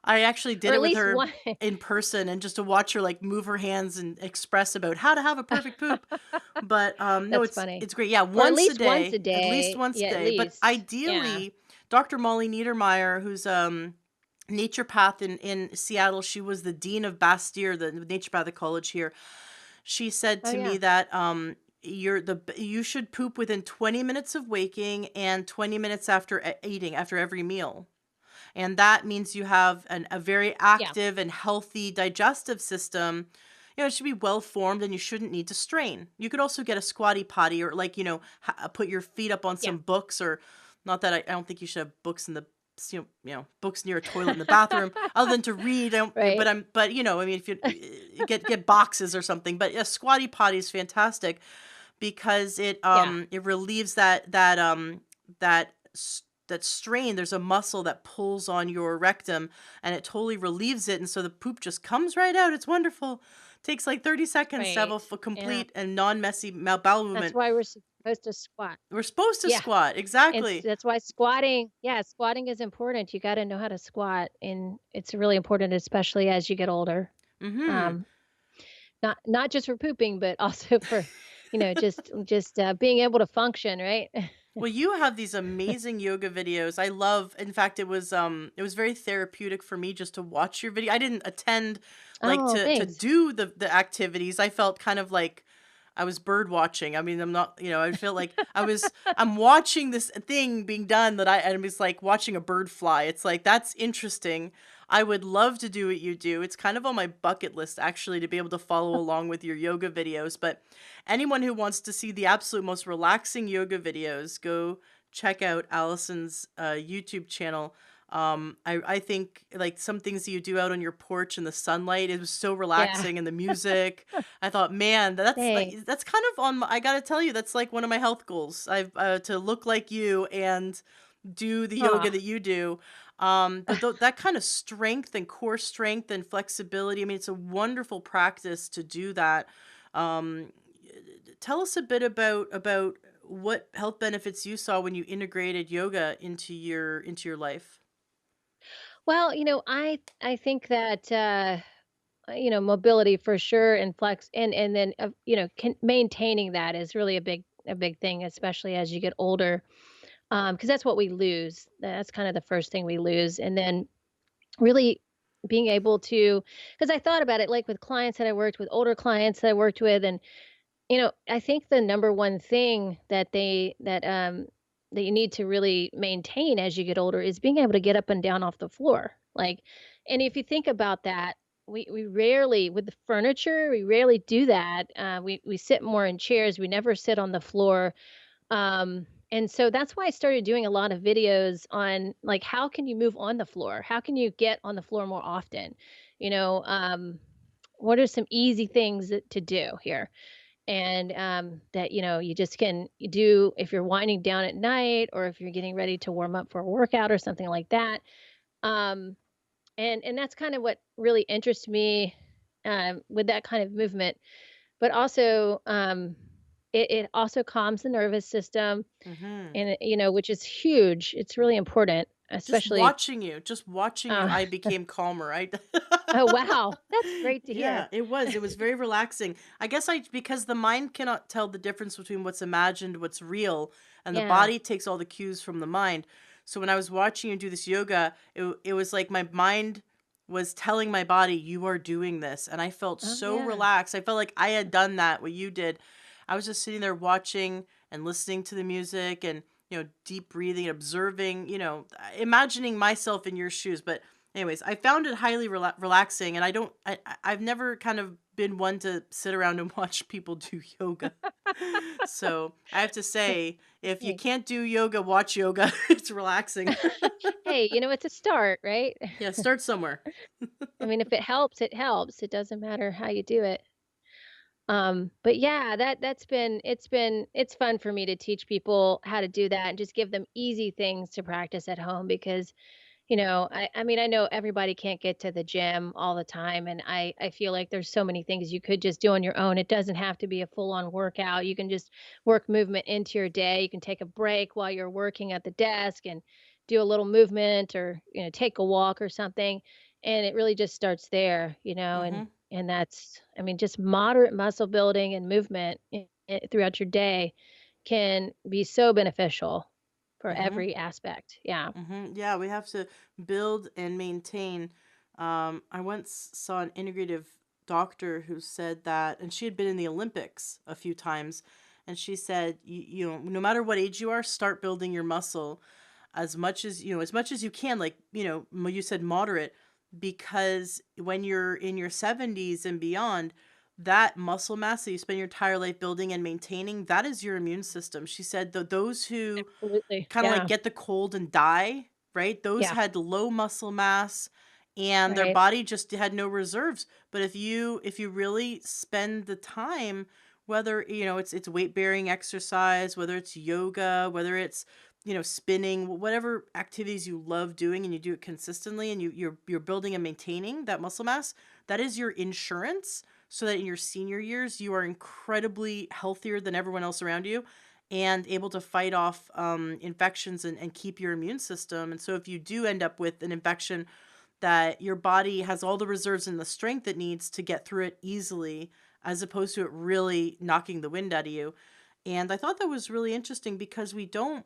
I actually Or did at it with least her one. in person, and just to watch her like move her hands and express about how to have a perfect poop. But no, That's it's funny. it's great. Yeah, Or at once a least once a day, at least day. once a Yeah, at day. But least. Yeah. ideally, Dr. Molly Niedermeyer, who's naturopath in Seattle, she was the dean of Bastyr, the naturopathic college here. She said Oh, to me yeah. that you should poop within 20 minutes of waking and 20 minutes after eating, after every meal. And that means you have a very Yeah. active and healthy digestive system. It should be well formed, and you shouldn't need to strain. You could also get a squatty potty, or like, put your feet up on Yeah. some books, or not that I don't think you should have books in the books near a toilet in the bathroom other than to read. I don't, Right. but I mean, if you get boxes or something. But a squatty potty is fantastic because Yeah. it relieves that that strain. There's a muscle that pulls on your rectum, and it totally relieves it, and so the poop just comes right out. It's wonderful. Takes like 30 seconds to have Right. a Yeah. complete and non-messy bowel That's movement. why we're supposed to squat. We're supposed to Yeah. squat, And exactly. that's why squatting is important. You gotta know how to squat, and it's really important, especially as you get older. Mhm. Um, not just for pooping, but also for, being able to function, right? Well, you have these amazing yoga videos. I love, in fact, it was very therapeutic for me just to watch your video. I didn't attend like Oh, to thanks. do the activities. I felt kind of like I was bird watching. I mean, I'm not, I feel like I'm watching this thing being done that I was like watching a bird fly. It's like that's interesting. I would love to do what you do. It's kind of on my bucket list actually to be able to follow along with your yoga videos, but anyone who wants to see the absolute most relaxing yoga videos, go check out Allison's YouTube channel. I think like some things that you do out on your porch in the sunlight, it was so Yeah. relaxing, and the music. I thought, man, Thanks. that's kind of on. I gotta tell you, that's like one of my health goals. I've to look like you and do the yoga Aw. that you do. But that kind of strength and core strength and flexibility. I mean, it's a wonderful practice to do that. Um, Tell us a bit about what health benefits you saw when you integrated yoga into your life. Well, I think that, mobility for sure and flex and then, maintaining that is really a big thing, especially as you get older, because that's what we lose. That's kind of the first thing we lose, and then really being able to, because I thought about it, like, with clients that I worked with, older clients that I worked with, and I think the number one thing that you need to really maintain as you get older is being able to get up and down off the floor. Like, and if you think about that, we rarely, with the furniture, we rarely do that. We sit more in chairs. We never sit on the floor. And so that's why I started doing a lot of videos on, like, how can you move on the floor? How can you get on the floor more often? You know, um, what are some easy things to do here? And that you just can do if you're winding down at night, or if you're getting ready to warm up for a workout or something like that. um, and that's kind of what really interests me, with that kind of movement. But also, it also calms the nervous system, Mhm. and which is huge. It's really important, especially. Just watching you, Uh, I became calmer, right? oh wow, that's great to hear. Yeah, it was very relaxing. I guess I because the mind cannot tell the difference between what's imagined, what's real, and the Yeah. body takes all the cues from the mind. So when I was watching you do this yoga, it was like my mind was telling my body, "You are doing this," and I felt Oh so yeah. relaxed. I felt like I had done that, what you did. I was just sitting there watching and listening to the music and deep breathing, observing, imagining myself in your shoes. But anyways, I found it highly relaxing, and I've never kind of been one to sit around and watch people do yoga. So I have to say, if you Hey. can't do yoga, watch yoga. It's relaxing. Hey, it's a start, right? Yeah, start somewhere. I mean, if it helps, it helps. It doesn't matter how you do it. But yeah, it's fun for me to teach people how to do that and just give them easy things to practice at home because I mean, I know everybody can't get to the gym all the time, and I feel like there's so many things you could just do on your own. It doesn't have to be a full-on workout. You can just work movement into your day. You can take a break while you're working at the desk and do a little movement or, take a walk or something. And it really just starts there, Mhm. and that's I mean, just moderate muscle building and movement throughout your day can be so beneficial for Mhm. every aspect. Yeah. Yeah, we have to build and maintain. I once saw an integrative doctor who said that, and she had been in the Olympics a few times, and she said, no matter what age you are, start building your muscle as much as you can. Like you said, moderate, because when you're in your 70s and beyond, that muscle mass that you spend your entire life building and maintaining, that is your immune system. She said that those who Absolutely. kinda like Yeah. get the cold and die, right? Those Yeah. had low muscle mass and their Right. body just had no reserves. But if you really spend the time, whether, it's weight bearing exercise, whether it's yoga, whether it's, spinning, whatever activities you love doing and you do it consistently and you're building and maintaining that muscle mass, that is your insurance so that in your senior years you are incredibly healthier than everyone else around you and able to fight off infections and keep your immune system. And so, if you do end up with an infection, that your body has all the reserves and the strength it needs to get through it easily, as opposed to it really knocking the wind out of you. And I thought that was really interesting because we don't,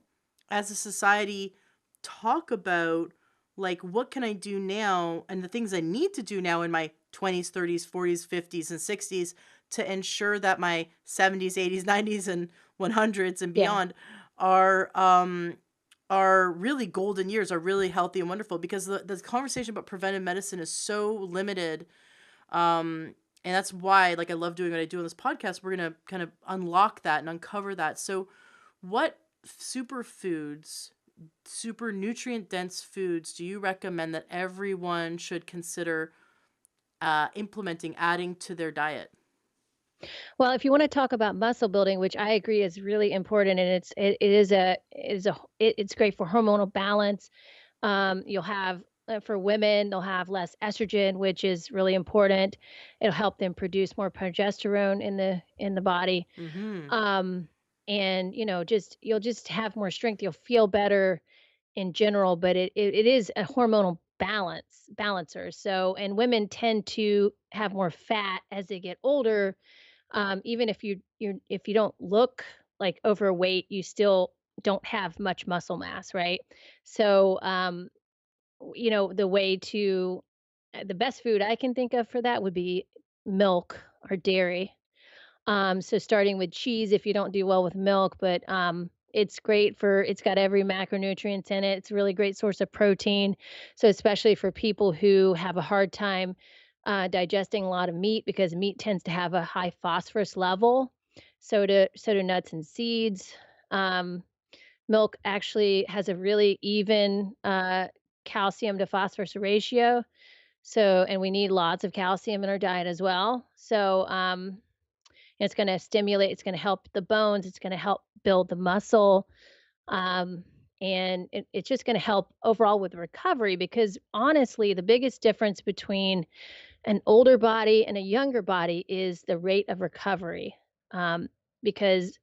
as a society, talk about like what can I do now and the things I need to do now in my 20s, 30s, 40s, 50s, and 60s to ensure that my 70s, 80s, 90s, and 100s and Yeah. beyond are um are really golden years, are really healthy and wonderful, because the conversation about preventive medicine is so limited. And that's why, like, I love doing what I do on this podcast. We're gonna kind of unlock that and uncover that. So what superfoods, super nutrient dense foods, do you recommend that everyone should consider implementing, adding to their diet? Well, if you wanna talk about muscle building, which I agree is really important, and it's great for hormonal balance. You'll have for women, they'll have less estrogen, which is really important. It'll help them produce more progesterone in the body. Mm-hmm. Um, and, just you'll just have more strength. You'll feel better in general, but it is a hormonal balancer. So, and women tend to have more fat as they get older. Even if if you don't look like overweight, you still don't have much muscle mass, right? So, the best food I can think of for that would be milk or dairy. So starting with cheese if you don't do well with milk, but it's got every macronutrient in it. It's a really great source of protein. So especially for people who have a hard time digesting a lot of meat because meat tends to have a high phosphorus level. So do nuts and seeds. Um, Milk actually has a really even calcium to phosphorus ratio. So, and we need lots of calcium in our diet as well. So, it's going to stimulate, it's going to help the bones, it's going to help build the muscle. Um, and it's just going to help overall with recovery because honestly, the biggest difference between an older body and a younger body is the rate of recovery. Um, because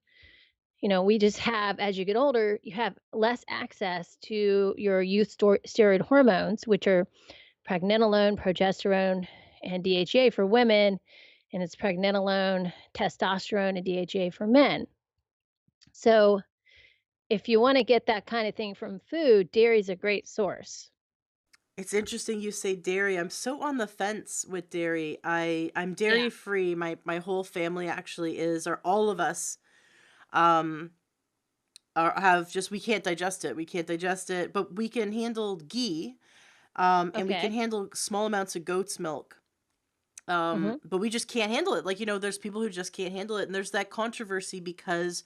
we just have, as you get older, you have less access to your steroid hormones, which are pregnenolone, progesterone, and DHEA for women, and it's pregnenolone, testosterone, and DHEA for men. So, if you want to get that kind of thing from food, dairy is a great source. It's interesting you say dairy. I'm so on the fence with dairy. I'm Yeah. dairy free. My whole family actually is, or all of us um have just we can't digest it. We can't digest it, but we can handle ghee, and we can Okay. handle small amounts of goat's milk. Mhm. But we just can't handle it. Like, there's people who just can't handle it, and there's that controversy because,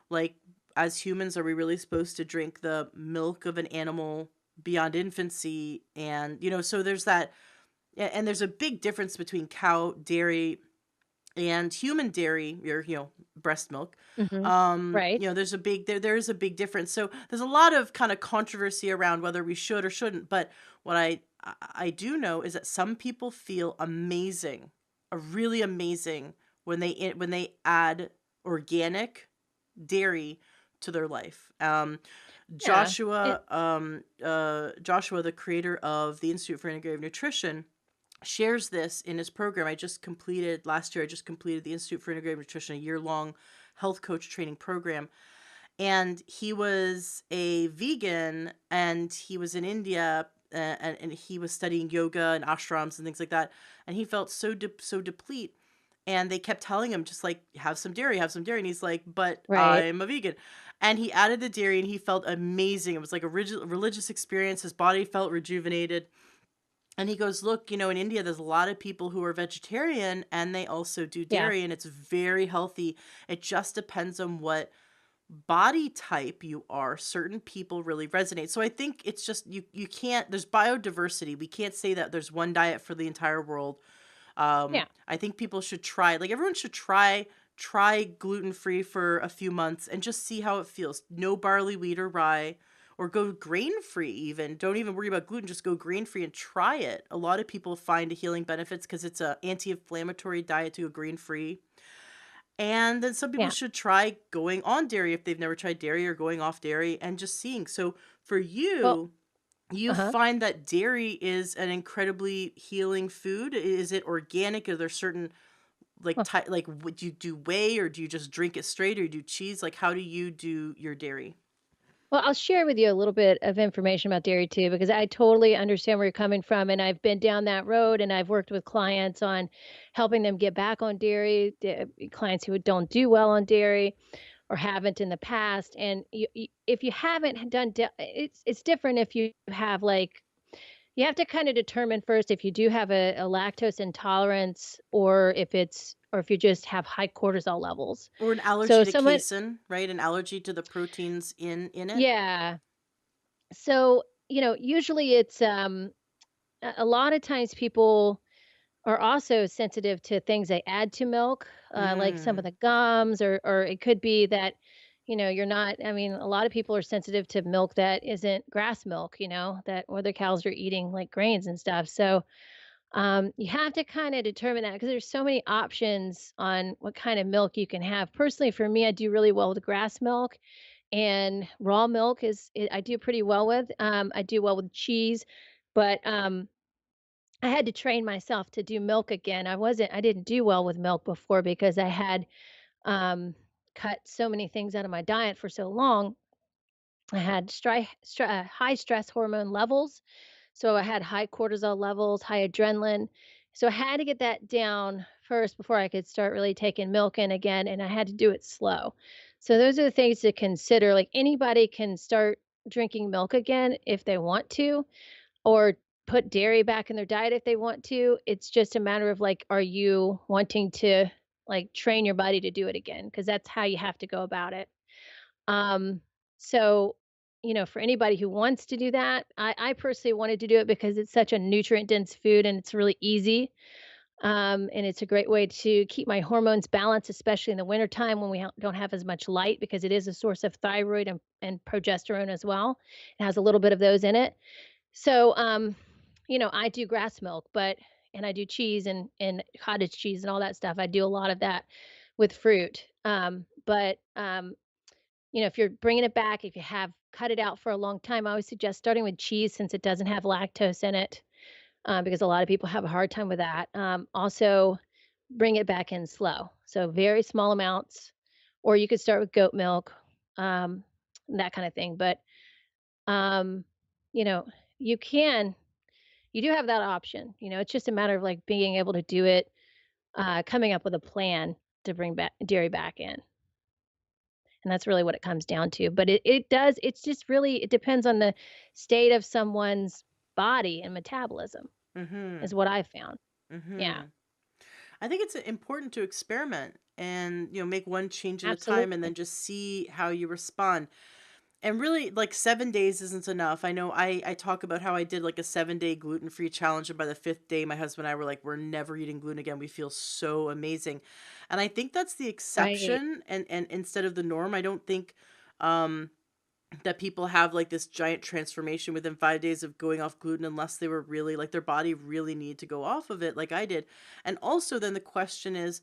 like, as humans, are we really supposed to drink the milk of an animal beyond infancy? And so there's that, and there's a big difference between cow dairy and human dairy, or breast milk. Mhm. Right. There is a big difference. So there's a lot of kind of controversy around whether we should or shouldn't. But what I do know is that some people feel amazing, really amazing, when they add organic dairy to their life. Yeah. Joshua, the creator of the Institute for Integrative Nutrition, shares this in his program. Last year, I just completed the Institute for Integrative Nutrition, a year-long health coach training program. And he was a vegan, and he was in India, and he was studying yoga and ashrams and things like that. And he felt so deplete. And they kept telling him, just like, have some dairy, have some dairy. And he's like, but Right. I'm a vegan. And he added the dairy, and he felt amazing. It was like a religious experience. His body felt rejuvenated. And he goes, look, in India, there's a lot of people who are vegetarian and they also do Yeah. dairy, and it's very healthy. It just depends on what body type you are. Certain people really resonate. So I think it's just, you can't, there's biodiversity. We can't say that there's one diet for the entire world. Yeah. I think people should try, like, everyone should try gluten free for a few months and just see how it feels. No barley, wheat, or rye, or go grain free. Even don't even worry about gluten. Just go grain free and try it. A lot of people find a healing benefits because it's a anti-inflammatory diet to go grain free. And then some people Yeah. should try going on dairy if they've never tried dairy, or going off dairy and just seeing. So for Well, you uh-huh. find that dairy is an incredibly healing food? Is it organic? Are there certain, like, Well, would you do whey, or do you just drink it straight, or do you cheese? Like, how do you do your dairy? well, I'll share with you a little bit of information about dairy too, because I totally understand where you're coming from, and I've been down that road, and I've worked with clients on helping them get back on dairy, clients who don't do well on dairy or haven't in the past. And if you haven't done, it's different if you have like you have to kind of determine first if you do have a lactose intolerance, or if you just have high cortisol levels. Or an So allergy to someone, casein, right? An allergy to the proteins in it? yeah. So, usually it's a lot of times people are also sensitive to things they add to milk, like some of Mm. the gums, or it could be that, you're not. I mean, a lot of people are sensitive to milk that isn't grass milk, that where the cows are eating like grains and stuff. So you have to kind of determine that because there's so many options on what kind of milk you can have. Personally, for me, I do really well with grass milk, and raw milk I do pretty well with. I do well with cheese, but I had to train myself to do milk again. I didn't do well with milk before because I had um, cut so many things out of my diet for so long. I had high stress hormone levels, so I had high cortisol levels, high adrenaline. So I had to get that down first before I could start really taking milk in again, and I had to do it slow. So those are the things to consider. Like anybody can start drinking milk again if they want to, or put dairy back in their diet if they want to. It's just a matter of like, are you wanting to like train your body to do it again? Because that's how you have to go about it. Um, so, for anybody who wants to do that, I personally wanted to do it because it's such a nutrient dense food and it's really easy. And it's a great way to keep my hormones balanced, especially in the wintertime when we don't have as much light, because it is a source of thyroid and progesterone as well. It has a little bit of those in it. So, I do grass milk, and I do cheese and cottage cheese and all that stuff. I do a lot of that with fruit. If you're bringing it back, if you have cut it out for a long time, I always suggest starting with cheese since it doesn't have lactose in it, because a lot of people have a hard time with that. Also, bring it back in slow, so very small amounts, or you could start with goat milk, um, that kind of thing. But um, you know, you can you do have that option. It's just a matter of like being able to do it, coming up with a plan to bring back dairy back in. And that's really what it comes down to. But it's just really, it depends on the state of someone's body and metabolism, Mm-hmm. is what I've found. Yeah, Mm-hmm. I think it's important to experiment and, make one change at a time and then absolutely. just see how you respond. And really, like 7 days isn't enough. I know I talk about how I did like a 7-day gluten free challenge. And by the fifth day, my husband and I were like, we're never eating gluten again. We feel so amazing. And I think that's the Right. exception and instead of the norm. I don't think um, that people have like this giant transformation within 5 days of going off gluten unless they were really like their body really needed to go off of it, like I did. And also, then the question is,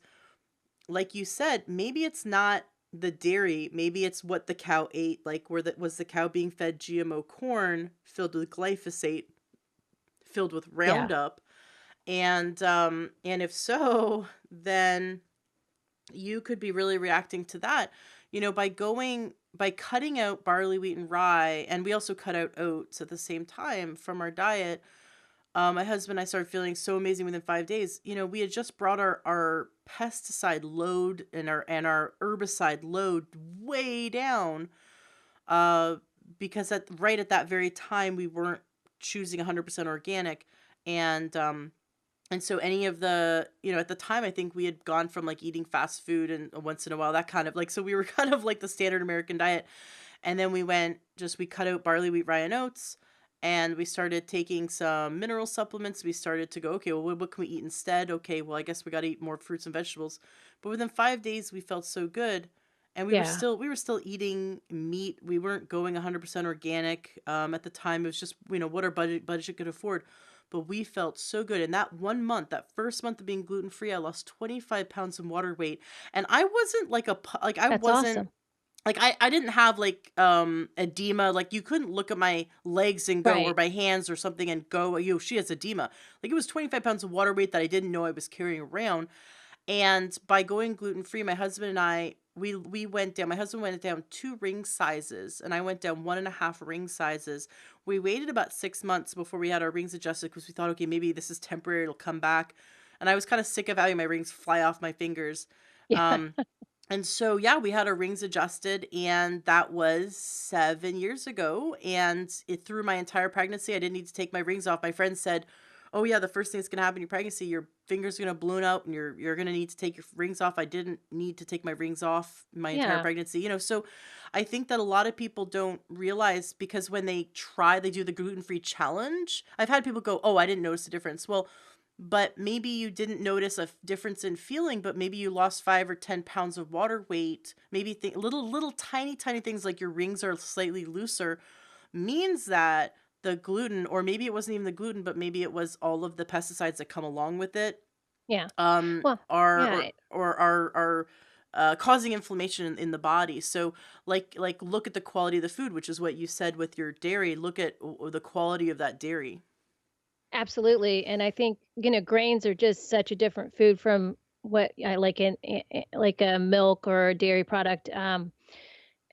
like you said, maybe it's not the dairy, maybe it's what the cow ate. Like, was the cow being fed GMO corn filled with glyphosate, filled with Yeah. Roundup? And if so, then you could be really reacting to that, by cutting out barley, wheat, and rye, and we also cut out oats at the same time from our diet. My husband and I started feeling so amazing within 5 days. We had just brought our pesticide load and our herbicide load way down, uh, because right at that very time we weren't choosing 100% organic, and so any of at the time, I think we had gone from like eating fast food and once in a while, that kind of like, so we were kind of like the standard American diet. And then we cut out barley, wheat, rye, and oats. And we started taking some mineral supplements. We started to go, okay, well, what can we eat instead? Okay, well, I guess we got to eat more fruits and vegetables. But within 5 days, we felt so good. And Yeah. we were still eating meat. We weren't going 100% organic. At the time, it was just, what our budget could afford. But we felt so good. And that 1 month, that first month of being gluten free, I lost 25 pounds in water weight. And I wasn't like I That's wasn't awesome. like I didn't have like edema. Like, you couldn't look at my legs and go, or Right. my hands or something and go, yo, she has edema. Like, it was 25 pounds of water weight that I didn't know I was carrying around. And by going gluten free, my husband and I, we went down. My husband went down 2 ring sizes, and I went down 1.5 ring sizes. We waited about 6 months before we had our rings adjusted because we thought, okay, maybe this is temporary; it'll come back. And I was kind of sick of having my rings fly off my fingers. Yeah. Um, and so, yeah, we had our rings adjusted, and that was 7 years ago. And it through my entire pregnancy, I didn't need to take my rings off. My friend said, "Oh yeah, the first thing that's gonna happen in your pregnancy, your fingers are gonna balloon out, and you're gonna need to take your rings off." I didn't need to take my rings off my entire Yeah. pregnancy. So I think that a lot of people don't realize, because when they do the gluten free challenge, I've had people go, "Oh, I didn't notice the difference." Well, but maybe you didn't notice a difference in feeling, but maybe you lost 5 or 10 pounds of water weight. Maybe little tiny things like your rings are slightly looser means that the gluten, or maybe it wasn't even the gluten, but maybe it was all of the pesticides that come along with it, Yeah. Well, are yeah. causing inflammation in the body. So, like look at the quality of the food, which is what you said with your dairy. Look at the quality of that dairy. Absolutely, and I think, grains are just such a different food from what I like like a milk or a dairy product,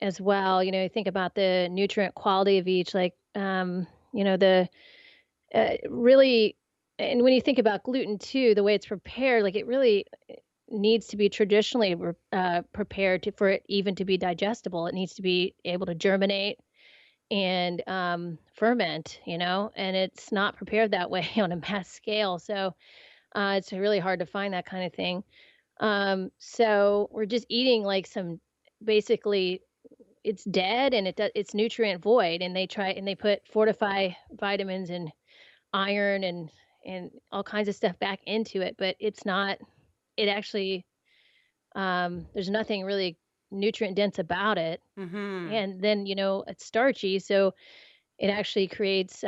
as well. Think about the nutrient quality of each, like, the really, and when you think about gluten too, the way it's prepared, like, it really needs to be traditionally prepared for it even to be digestible. It needs to be able to germinate and ferment, and it's not prepared that way on a mass scale. So it's really hard to find that kind of thing. So we're just eating like some, basically, it's dead and it's nutrient void, and they put fortify vitamins and iron and all kinds of stuff back into it, but it's not. It actually, there's nothing really nutrient dense about it, Mm-hmm. and then it's starchy, so it actually creates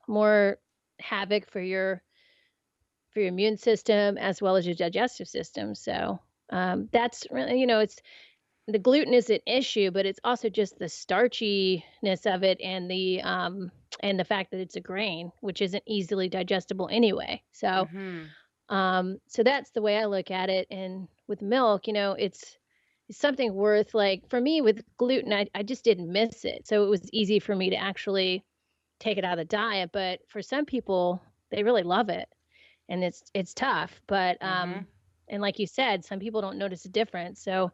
more havoc for your immune system as well as your digestive system. So That's really, it's the gluten is an issue, but it's also just the starchiness of it and the fact that it's a grain, which isn't easily digestible anyway. So Mhm. so that's the way I look at it. And with milk, it's something worth like for me with gluten, I just didn't miss it. So it was easy for me to actually take it out of the diet. But for some people, they really love it. And it's tough. But Mhm. and like you said, some people don't notice a difference. So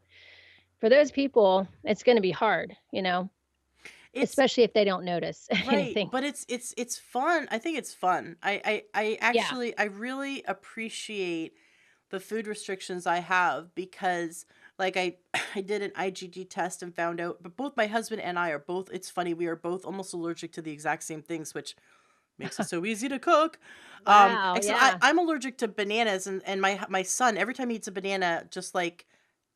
for those people, it's gonna be hard, It's especially if they don't notice right, anything. but it's fun. I think it's fun. I Yeah. actually I really appreciate the food restrictions I have because like I did an IgG test and found out but both my husband and I are both it's funny we are both almost allergic to the exact same things which makes it so easy to cook. Wow, Except yeah. I'm allergic to bananas and my son every time he eats a banana just like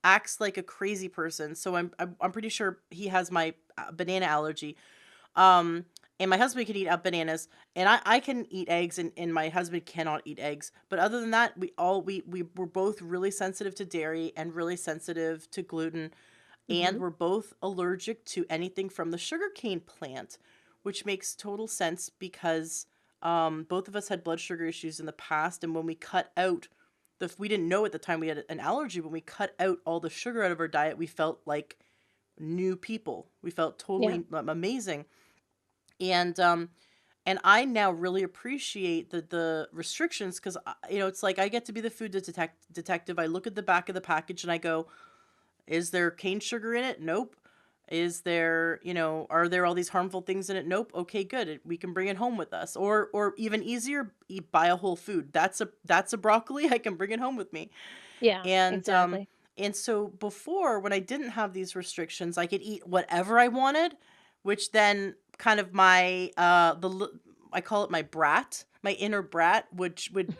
acts like a crazy person. So I'm pretty sure he has my banana allergy. Um, and my husband can eat bananas, and I can eat eggs, and my husband cannot eat eggs. But other than that, we were both really sensitive to dairy and really sensitive to gluten, and Mhm. we're both allergic to anything from the sugarcane plant, which makes total sense because both of us had blood sugar issues in the past, and when we cut out we didn't know at the time we had an allergy. When we cut out all the sugar out of our diet, we felt like new people. We felt Yeah. totally amazing and and I now really appreciate the restrictions because it's like I get to be the food detective. I look at the back of the package and I go, is there cane sugar in it? Nope. Is there, are there all these harmful things in it? Nope. Okay, good. We can bring it home with us. Or even easier, buy a whole food. That's a broccoli. I can bring it home with me. Yeah, And exactly. and so before when I didn't have these restrictions, I could eat whatever I wanted, which then kind of I call it my brat, my inner brat, which would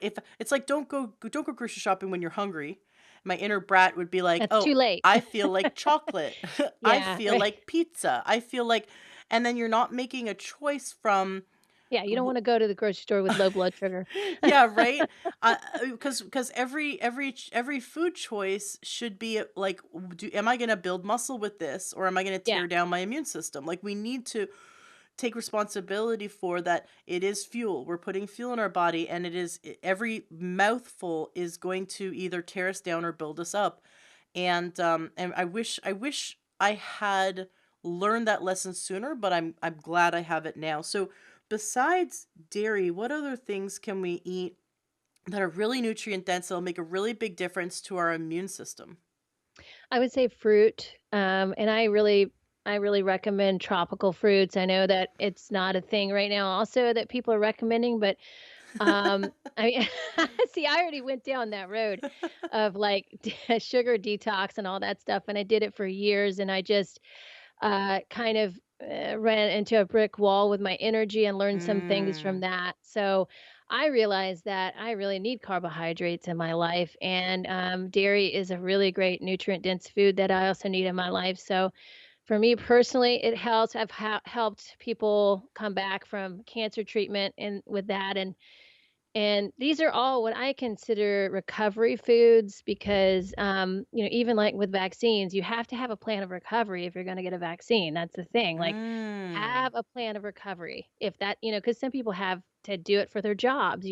if it's like don't go grocery shopping when you're hungry. My inner brat would be like, That's too "Oh, late. I feel like chocolate. I Yeah, feel right. like pizza. I feel like," and then you're not making a choice from Yeah, you don't wanna go to the grocery store with low blood sugar. yeah, right? Because every food choice should be like, am I gonna build muscle with this, or am I gonna Yeah, tear down my immune system? Like, we need to take responsibility for that. It is fuel. We're putting fuel in our body, and every mouthful is going to either tear us down or build us up. And I wish I had learned that lesson sooner, but I'm glad I have it now. So besides dairy, what other things can we eat that are really nutrient dense that'll make a really big difference to our immune system? I would say fruit, and I really recommend tropical fruits. I know that it's not a thing right now also that people are recommending, but, I mean see, I already went down that road of, like, sugar detox and all that stuff, and I did it for years, and I just kind of ran into a brick wall with my energy and learned some things from Mm, that. So I realized that I really need carbohydrates in my life, and dairy is a really great nutrient dense food that I also need in my life. So for me personally, it helps. I've helped people come back from cancer treatment and with that, and these are all what I consider recovery foods because, even like with vaccines, you have to have a plan of recovery if you're going to get a vaccine. That's the thing. Like, mm, have a plan of recovery. If that, because some people have to do it for their jobs,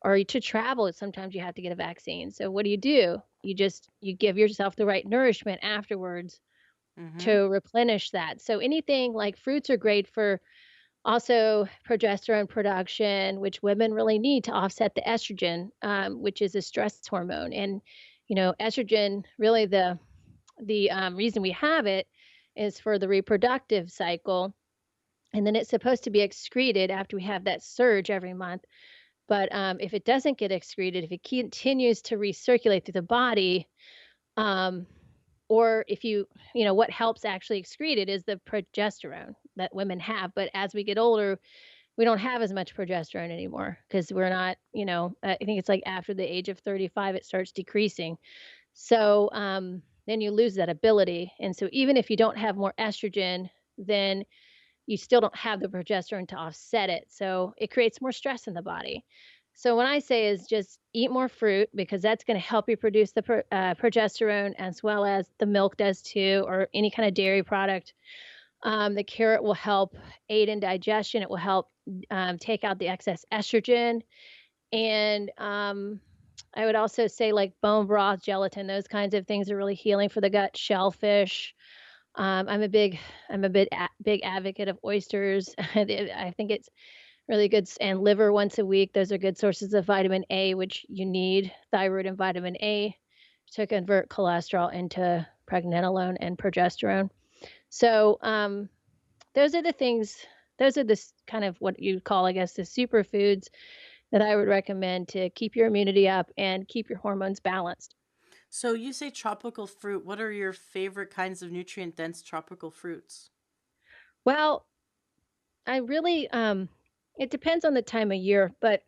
or to travel. Sometimes you have to get a vaccine. So what do? You give yourself the right nourishment afterwards mm-hmm, to replenish that. So anything like fruits are great for also, progesterone production, which women really need to offset the estrogen, which is a stress hormone. And, estrogen, really the reason we have it is for the reproductive cycle. And then it's supposed to be excreted after we have that surge every month. But if it doesn't get excreted, if it continues to recirculate through the body, um, or if what helps actually excrete it is the progesterone that women have. But as we get older, we don't have as much progesterone anymore because we're not, I think it's like after the age of 35, it starts decreasing. So then you lose that ability. And so even if you don't have more estrogen, then you still don't have the progesterone to offset it. So it creates more stress in the body. So what I say is just eat more fruit because that's going to help you produce the progesterone as well as the milk does too, or any kind of dairy product. The carrot will help aid in digestion. It will help take out the excess estrogen. And I would also say like bone broth, gelatin, those kinds of things are really healing for the gut. Shellfish. I'm a big advocate of oysters. I think it's really good, and liver once a week. Those are good sources of vitamin A, which you need thyroid and vitamin A to convert cholesterol into pregnenolone and progesterone. So, those are the things. Those are kind of what you call, I guess, the superfoods that I would recommend to keep your immunity up and keep your hormones balanced. So you say tropical fruit. What are your favorite kinds of nutrient dense tropical fruits? Well, I really, it depends on the time of year, but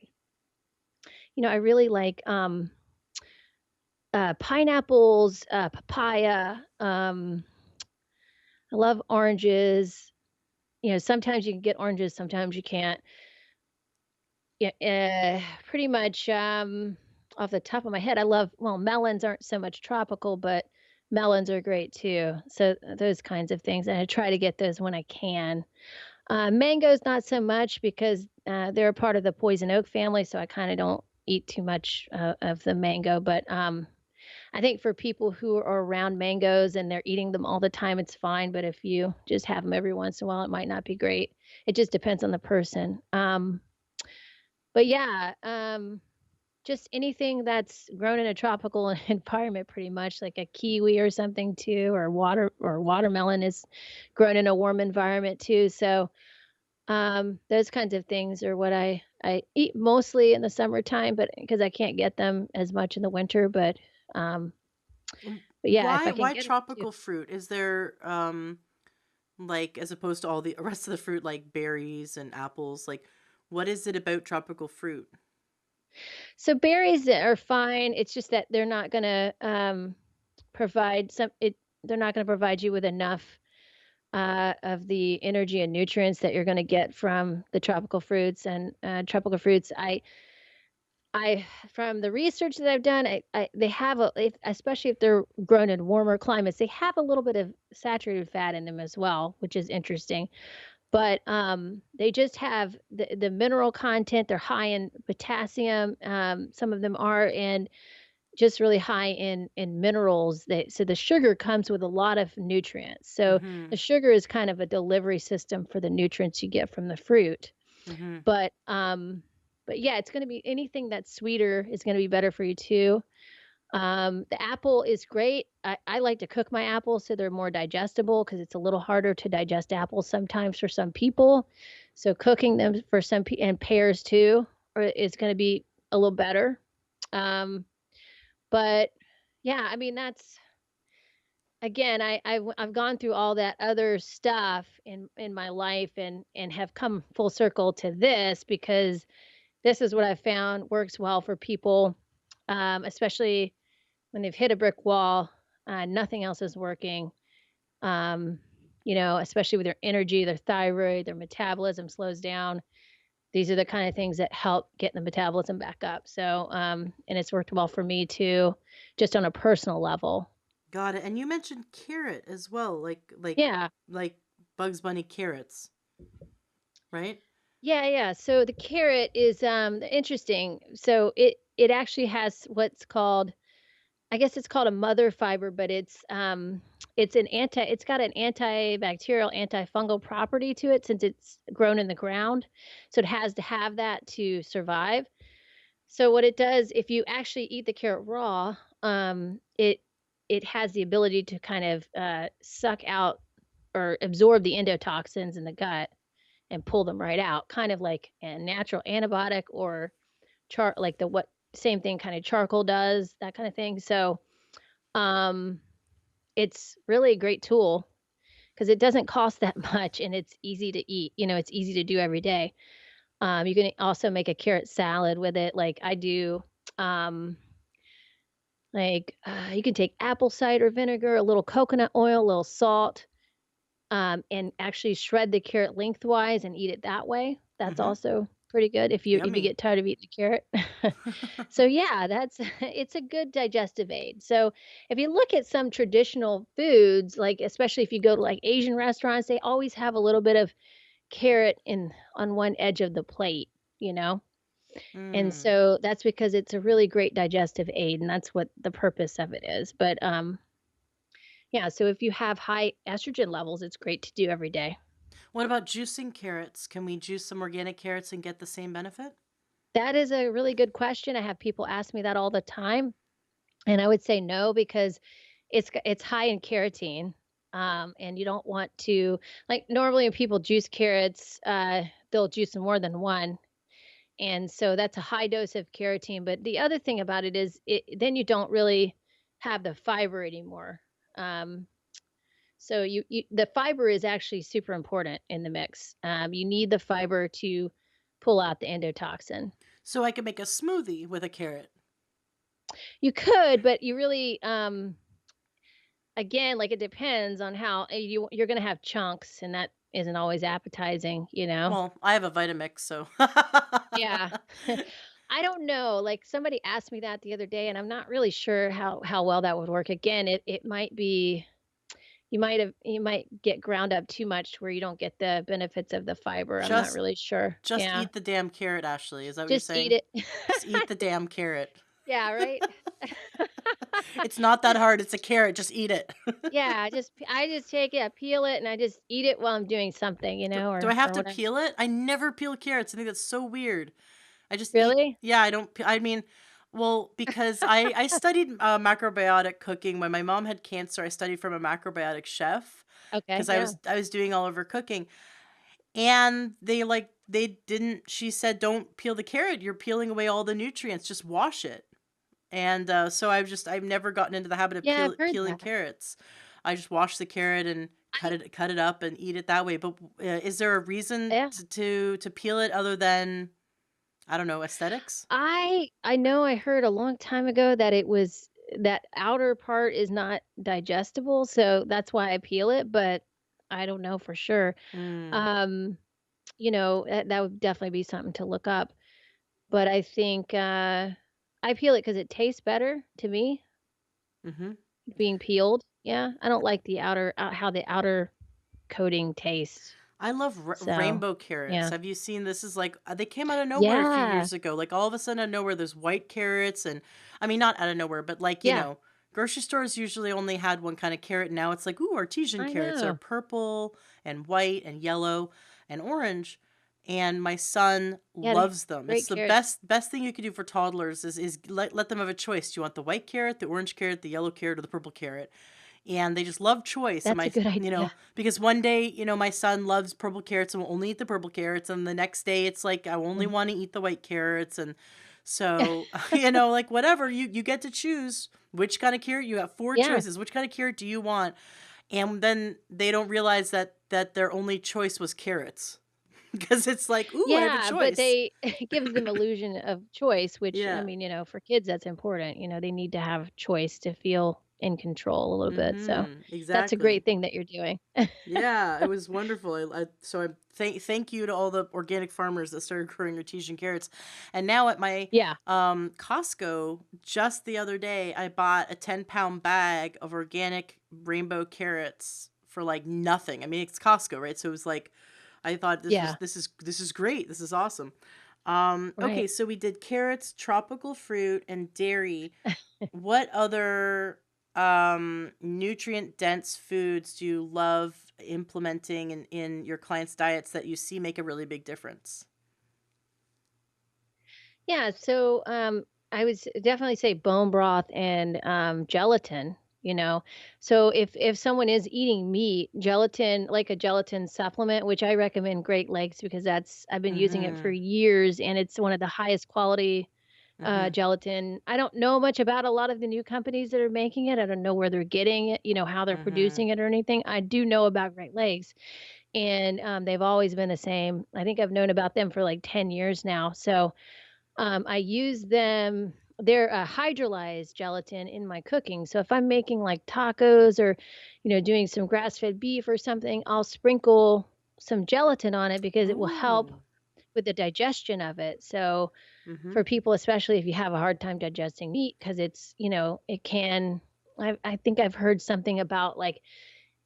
I really like pineapples, papaya. I love oranges. Sometimes you can get oranges, sometimes you can't. Yeah, pretty much, off the top of my head, melons aren't so much tropical, but melons are great too. So those kinds of things, and I try to get those when I can. Mangoes, not so much because they're a part of the poison oak family, so I kind of don't eat too much of the mango. But I think for people who are around mangoes and they're eating them all the time, it's fine. But if you just have them every once in a while, it might not be great. It just depends on the person. But yeah, just anything that's grown in a tropical environment, pretty much like a kiwi or something too, or watermelon is grown in a warm environment too. So those kinds of things are what I eat mostly in the summertime, but because I can't get them as much in the winter, um, but yeah, if I can Why get 'em too. tropical fruit? Is there like as opposed to all the rest of the fruit like berries and apples, like what is it about tropical fruit? So berries are fine, it's just that provide some it they're not gonna provide you with enough, of the energy and nutrients that you're gonna get from the tropical fruits, and, tropical fruits, I from the research that I've done, they have especially if they're grown in warmer climates, they have a little bit of saturated fat in them as well, which is interesting. But they just have the mineral content. They're high in potassium. Some of them are, and just really high in minerals. So the sugar comes with a lot of nutrients. So Mm-hmm. the sugar is kind of a delivery system for the nutrients you get from the fruit. Mm-hmm. But but yeah, it's going to be anything that's sweeter is going to be better for you too. The apple is great. I like to cook my apples so they're more digestible because it's a little harder to digest apples sometimes for some people. So cooking them for and pears too is going to be a little better. Um, but yeah, I mean that's again, I've gone through all that other stuff in my life and have come full circle to this because this is what I found works well for people, especially when they've hit a brick wall, nothing else is working. Um, especially with their energy, their thyroid, their metabolism slows down. These are the kind of things that help get the metabolism back up. So, and it's worked well for me too, just on a personal level. Got it. And you mentioned carrot as well, Yeah. like Bugs Bunny carrots, right? Yeah, yeah. So the carrot is interesting. So it actually has what's called, I guess it's called a mother fiber, but it's got an antibacterial, antifungal property to it since it's grown in the ground. So it has to have that to survive. So what it does, if you actually eat the carrot raw, it has the ability to kind of suck out or absorb the endotoxins in the gut and pull them right out, kind of like a natural antibiotic or like the what same thing kind of charcoal does, that kind of thing. So um, it's really a great tool because it doesn't cost that much and it's easy to eat. It's easy to do every day. You can also make a carrot salad with it, like I do. Um, you can take apple cider vinegar, a little coconut oil, a little salt, and actually shred the carrot lengthwise and eat it that way. That's Mm-hmm. also. pretty good if you Yummy. get tired of eating a carrot. So yeah, that's it's a good digestive aid. So if you look at some traditional foods, like especially if you go to like Asian restaurants, they always have a little bit of carrot in on one edge of the plate, you know? And Mm. so that's because it's a really great digestive aid, and that's what the purpose of it is. But yeah, so if you have high estrogen levels, it's great to do every day. What about juicing carrots? Can we juice some organic carrots and get the same benefit? That is a really good question. I have people ask me that all the time, and I would say no because it's high in carotene, and you don't want to like normally when people juice carrots, they'll juice more than one, and so that's a high dose of carotene. But the other thing about it is, then you don't really have the fiber anymore. Um, so the fiber is actually super important in the mix. You need the fiber to pull out the endotoxin. So I could make a smoothie with a carrot. You could, but you really, again, like, it depends on how you're gonna have chunks, and that isn't always appetizing, you know? Well, I have a Vitamix, so Yeah. I don't know, like, somebody asked me that the other day, and I'm not really sure how well that would work. Again, it might be you might get ground up too much to where you don't get the benefits of the fiber. I'm not just really sure. just Yeah. eat the damn carrot, Ashley. Is that what you're Just eat saying? it. Just eat the damn carrot. Yeah, right? It's not that hard. It's a carrot. Just eat it. Yeah, I just take it, I peel it, and I just eat it while I'm doing something, Do I have or to whatever. peel it? I never peel carrots. I think that's so weird. I just eat. Really? Yeah, I don't. I mean, well, because I studied macrobiotic cooking when my mom had cancer. I studied from a macrobiotic chef Okay, because I yeah. was I was doing all of her cooking, and they didn't. She said, "Don't peel the carrot. You're peeling away all the nutrients. Just wash it." And so I've never gotten into the habit of Yeah, I've heard peeling that. carrots. I just wash the carrot and I cut it up and eat it that way. But is there a reason yeah. to peel it other than, I don't know, aesthetics? I know I heard a long time ago that it was that outer part is not digestible, so that's why I peel it, but I don't know for sure. Mm, Um, that would definitely be something to look up, but I think, I peel it because it tastes better to me, mhm. being peeled. Yeah, I don't like how the outer coating tastes, I love so, rainbow carrots. yeah. Have you seen this? Is like they came out of nowhere a few Yeah, years ago. Like all of a sudden out of nowhere, there's white carrots, and I mean not out of nowhere, but like yeah, grocery stores usually only had one kind of carrot. Now it's like, ooh, artesian I carrots are know. purple and white and yellow and orange. And my son Yeah, they loves them. It's great the carrots. best thing you could do for toddlers is let them have a choice. Do you want the white carrot, the orange carrot, the yellow carrot, or the purple carrot? And they just love choice. And That's a good idea. because one day, my son loves purple carrots and will only eat the purple carrots. And the next day, it's like, I only Mm. want to eat the white carrots. And so, like whatever, you get to choose which kind of carrot. You have four Yeah. choices. Which kind of carrot do you want? And then they don't realize that their only choice was carrots because it's like, ooh, I have a Yeah, but choice. they it gives them illusion of choice, which, I Yeah. mean, for kids, that's important. They need to have choice to feel in control a little bit. So that's a Exactly. great thing that you're doing. Yeah, it was wonderful. I thank you to all the organic farmers that started growing artesian carrots. And now at my Yeah. Costco, just the other day, I bought a 10-pound bag of organic rainbow carrots for like nothing. I mean, it's Costco, right? So it was like I thought Yeah. this is great. This is awesome. Okay, Right. so we did carrots, tropical fruit, and dairy. What other nutrient dense foods do you love implementing in your clients' diets that you see make a really big difference? Yeah, so, I would definitely say bone broth and, gelatin, So if someone is eating meat, gelatin like a gelatin supplement, which I recommend Great Lakes because I've been using it for Mhm. years, and it's one of the highest quality, Mhm. gelatin. I don't know much about a lot of the new companies that are making it. I don't know where they're getting it, how they're Mhm. producing it or anything. I do know about Great Lakes, and, they've always been the same. I think I've known about them for, like, 10 years now, so I use them they're a hydrolyzed gelatin in my cooking. So if I'm making like tacos or, doing some grass-fed beef or something, I'll sprinkle some gelatin on it because it will help Ooh. with the digestion of it. So Mm-hmm. for people, especially if you have a hard time digesting meat, because it's, it can. I think I've heard something about like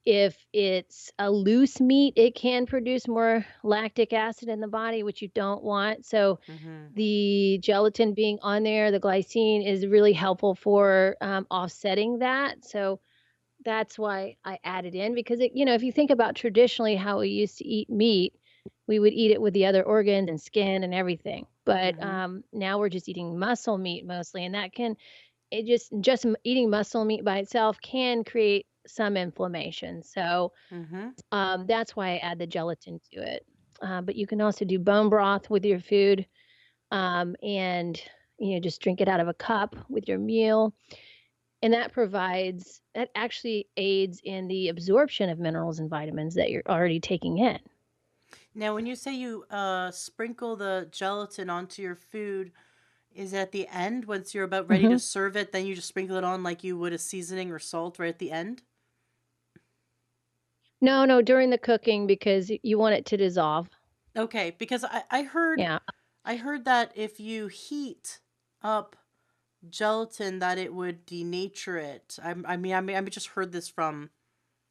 if it's a loose meat, it can produce more lactic acid in the body, which you don't want. So Mm-hmm. the gelatin being on there, the glycine is really helpful for offsetting that. So that's why I added in because if you think about traditionally how we used to eat meat, we would eat it with the other organs and skin and everything. But Mm-hmm. now we're just eating muscle meat mostly, and that can it just eating muscle meat by itself can create some inflammation. So Mm-hmm. that's why I add the gelatin to it. But you can also do bone broth with your food, and just drink it out of a cup with your meal. And that actually aids in the absorption of minerals and vitamins that you're already taking in. Now, when you say you sprinkle the gelatin onto your food, is it at the end once you're about ready to Mhm. serve it? Then you just sprinkle it on like you would a seasoning or salt right at the end? No, no, during the cooking because you want it to dissolve. Okay, because I heard Yeah. I heard that if you heat up gelatin, that it would denature it. I just heard this from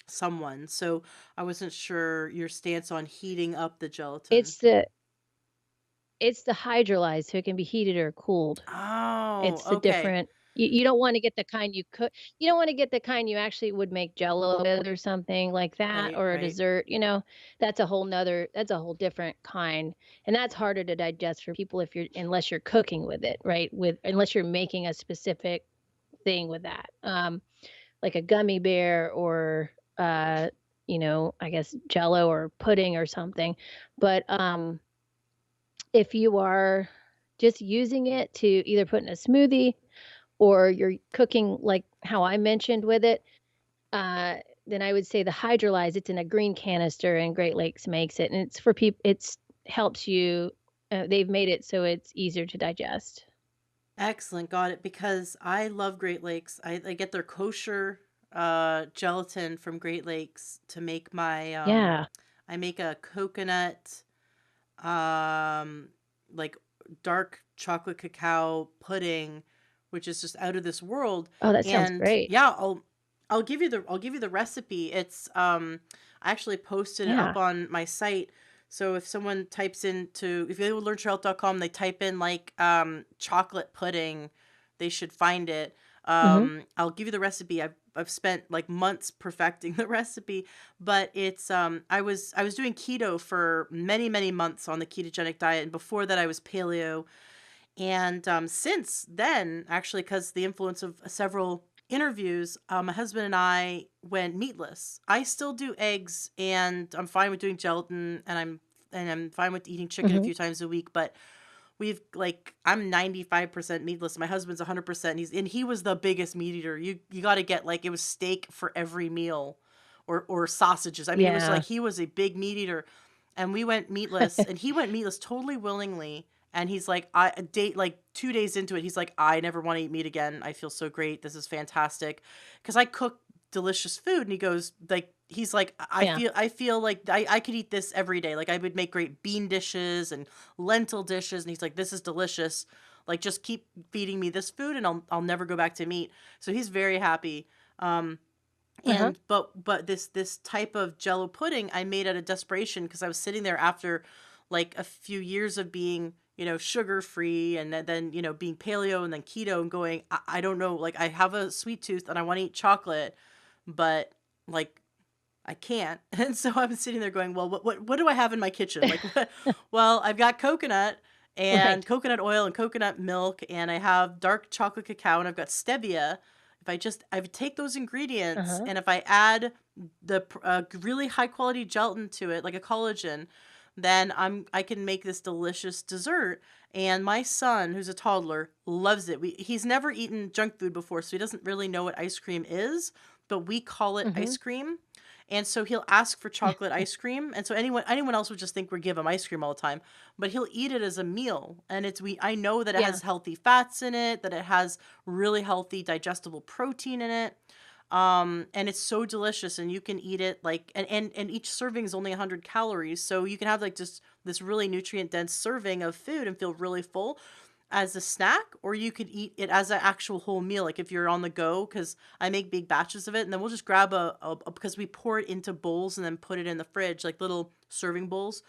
someone, so I wasn't sure your stance on heating up the gelatin. It's the it's the hydrolyzed, so it can be heated or cooled. Oh, It's the okay. different you don't wanna get the kind you don't wanna get the kind you actually would make Jello with or something like that, Right, or a right. dessert, that's a whole different kind, and that's harder to digest for people if you're unless you're cooking with it, right? With unless you're making a specific thing with that, like a gummy bear or, I guess Jello or pudding or something, but, if you are just using it to either put in a smoothie or you're cooking like how I mentioned with it, uh, then I would say the hydrolyze, it's in a green canister and Great Lakes makes it, and it's for people it's helps you they've made it so it's easier to digest. Excellent, got it. Because I love Great Lakes. I get their kosher gelatin from Great Lakes to make my Yeah. I make a coconut um like dark chocolate cacao pudding, which is just out of this world. Oh, that sounds And great. yeah, I'll give you the recipe. It's I actually posted it up Yeah. on my site. So if someone types into if you go to learntohealth.com, they type in like chocolate pudding, they should find it. Mhm. I'll give you the recipe. I've spent like months perfecting the recipe, but it's I was doing keto for many months on the ketogenic diet, and before that I was paleo. And since then, actually, because the influence of several interviews, my husband and I went meatless. I still do eggs, and I'm fine with doing gelatin, and I'm fine with eating chicken a Mhm. few times a week. But we've like I'm 95% meatless. My husband's 100%. He was the biggest meat eater. You got to get like it was steak for every meal, or sausages. I mean, it was like Yeah. he was a big meat eater, and we went meatless, and he went meatless totally willingly. And he's like, I a date like 2 days into it, he's like, I never want to eat meat again. I feel so great. This is fantastic, because I cook delicious food. And he goes like, he's like, Yeah. I feel like I could eat this every day. Like I would make great bean dishes and lentil dishes. And he's like, this is delicious. Like just keep feeding me this food, and I'll never go back to meat. So he's very happy. Um, Uh-huh. and but this type of jello pudding I made out of desperation, because I was sitting there after like a few years of being, sugar free, and then being paleo and then keto, and going, I don't know, like I have a sweet tooth and I want to eat chocolate, but like I can't. And so I'm sitting there going, well, what do I have in my kitchen? Like, what? Well, I've got coconut and Right. coconut oil and coconut milk, and I have dark chocolate cacao, and I've got stevia. If I would take those ingredients, Uh-huh. and if I add really high quality gelatin to it, like a collagen, then I can make this delicious dessert. And my son, who's a toddler, loves it. He's never eaten junk food before, so he doesn't really know what ice cream is, but we call it ice Mhm. cream. And so he'll ask for chocolate ice cream, and so anyone else would just think we give him ice cream all the time, but he'll eat it as a meal. And I know that it Yeah. has healthy fats in it, that it has really healthy digestible protein in it. And it's so delicious, and you can eat it like, and each serving is only 100 calories, so you can have like just this really nutrient dense serving of food and feel really full as a snack, or you could eat it as an actual whole meal, like if you're on the go, because I make big batches of it, and then we'll just grab because we pour it into bowls and then put it in the fridge, like little serving bowls,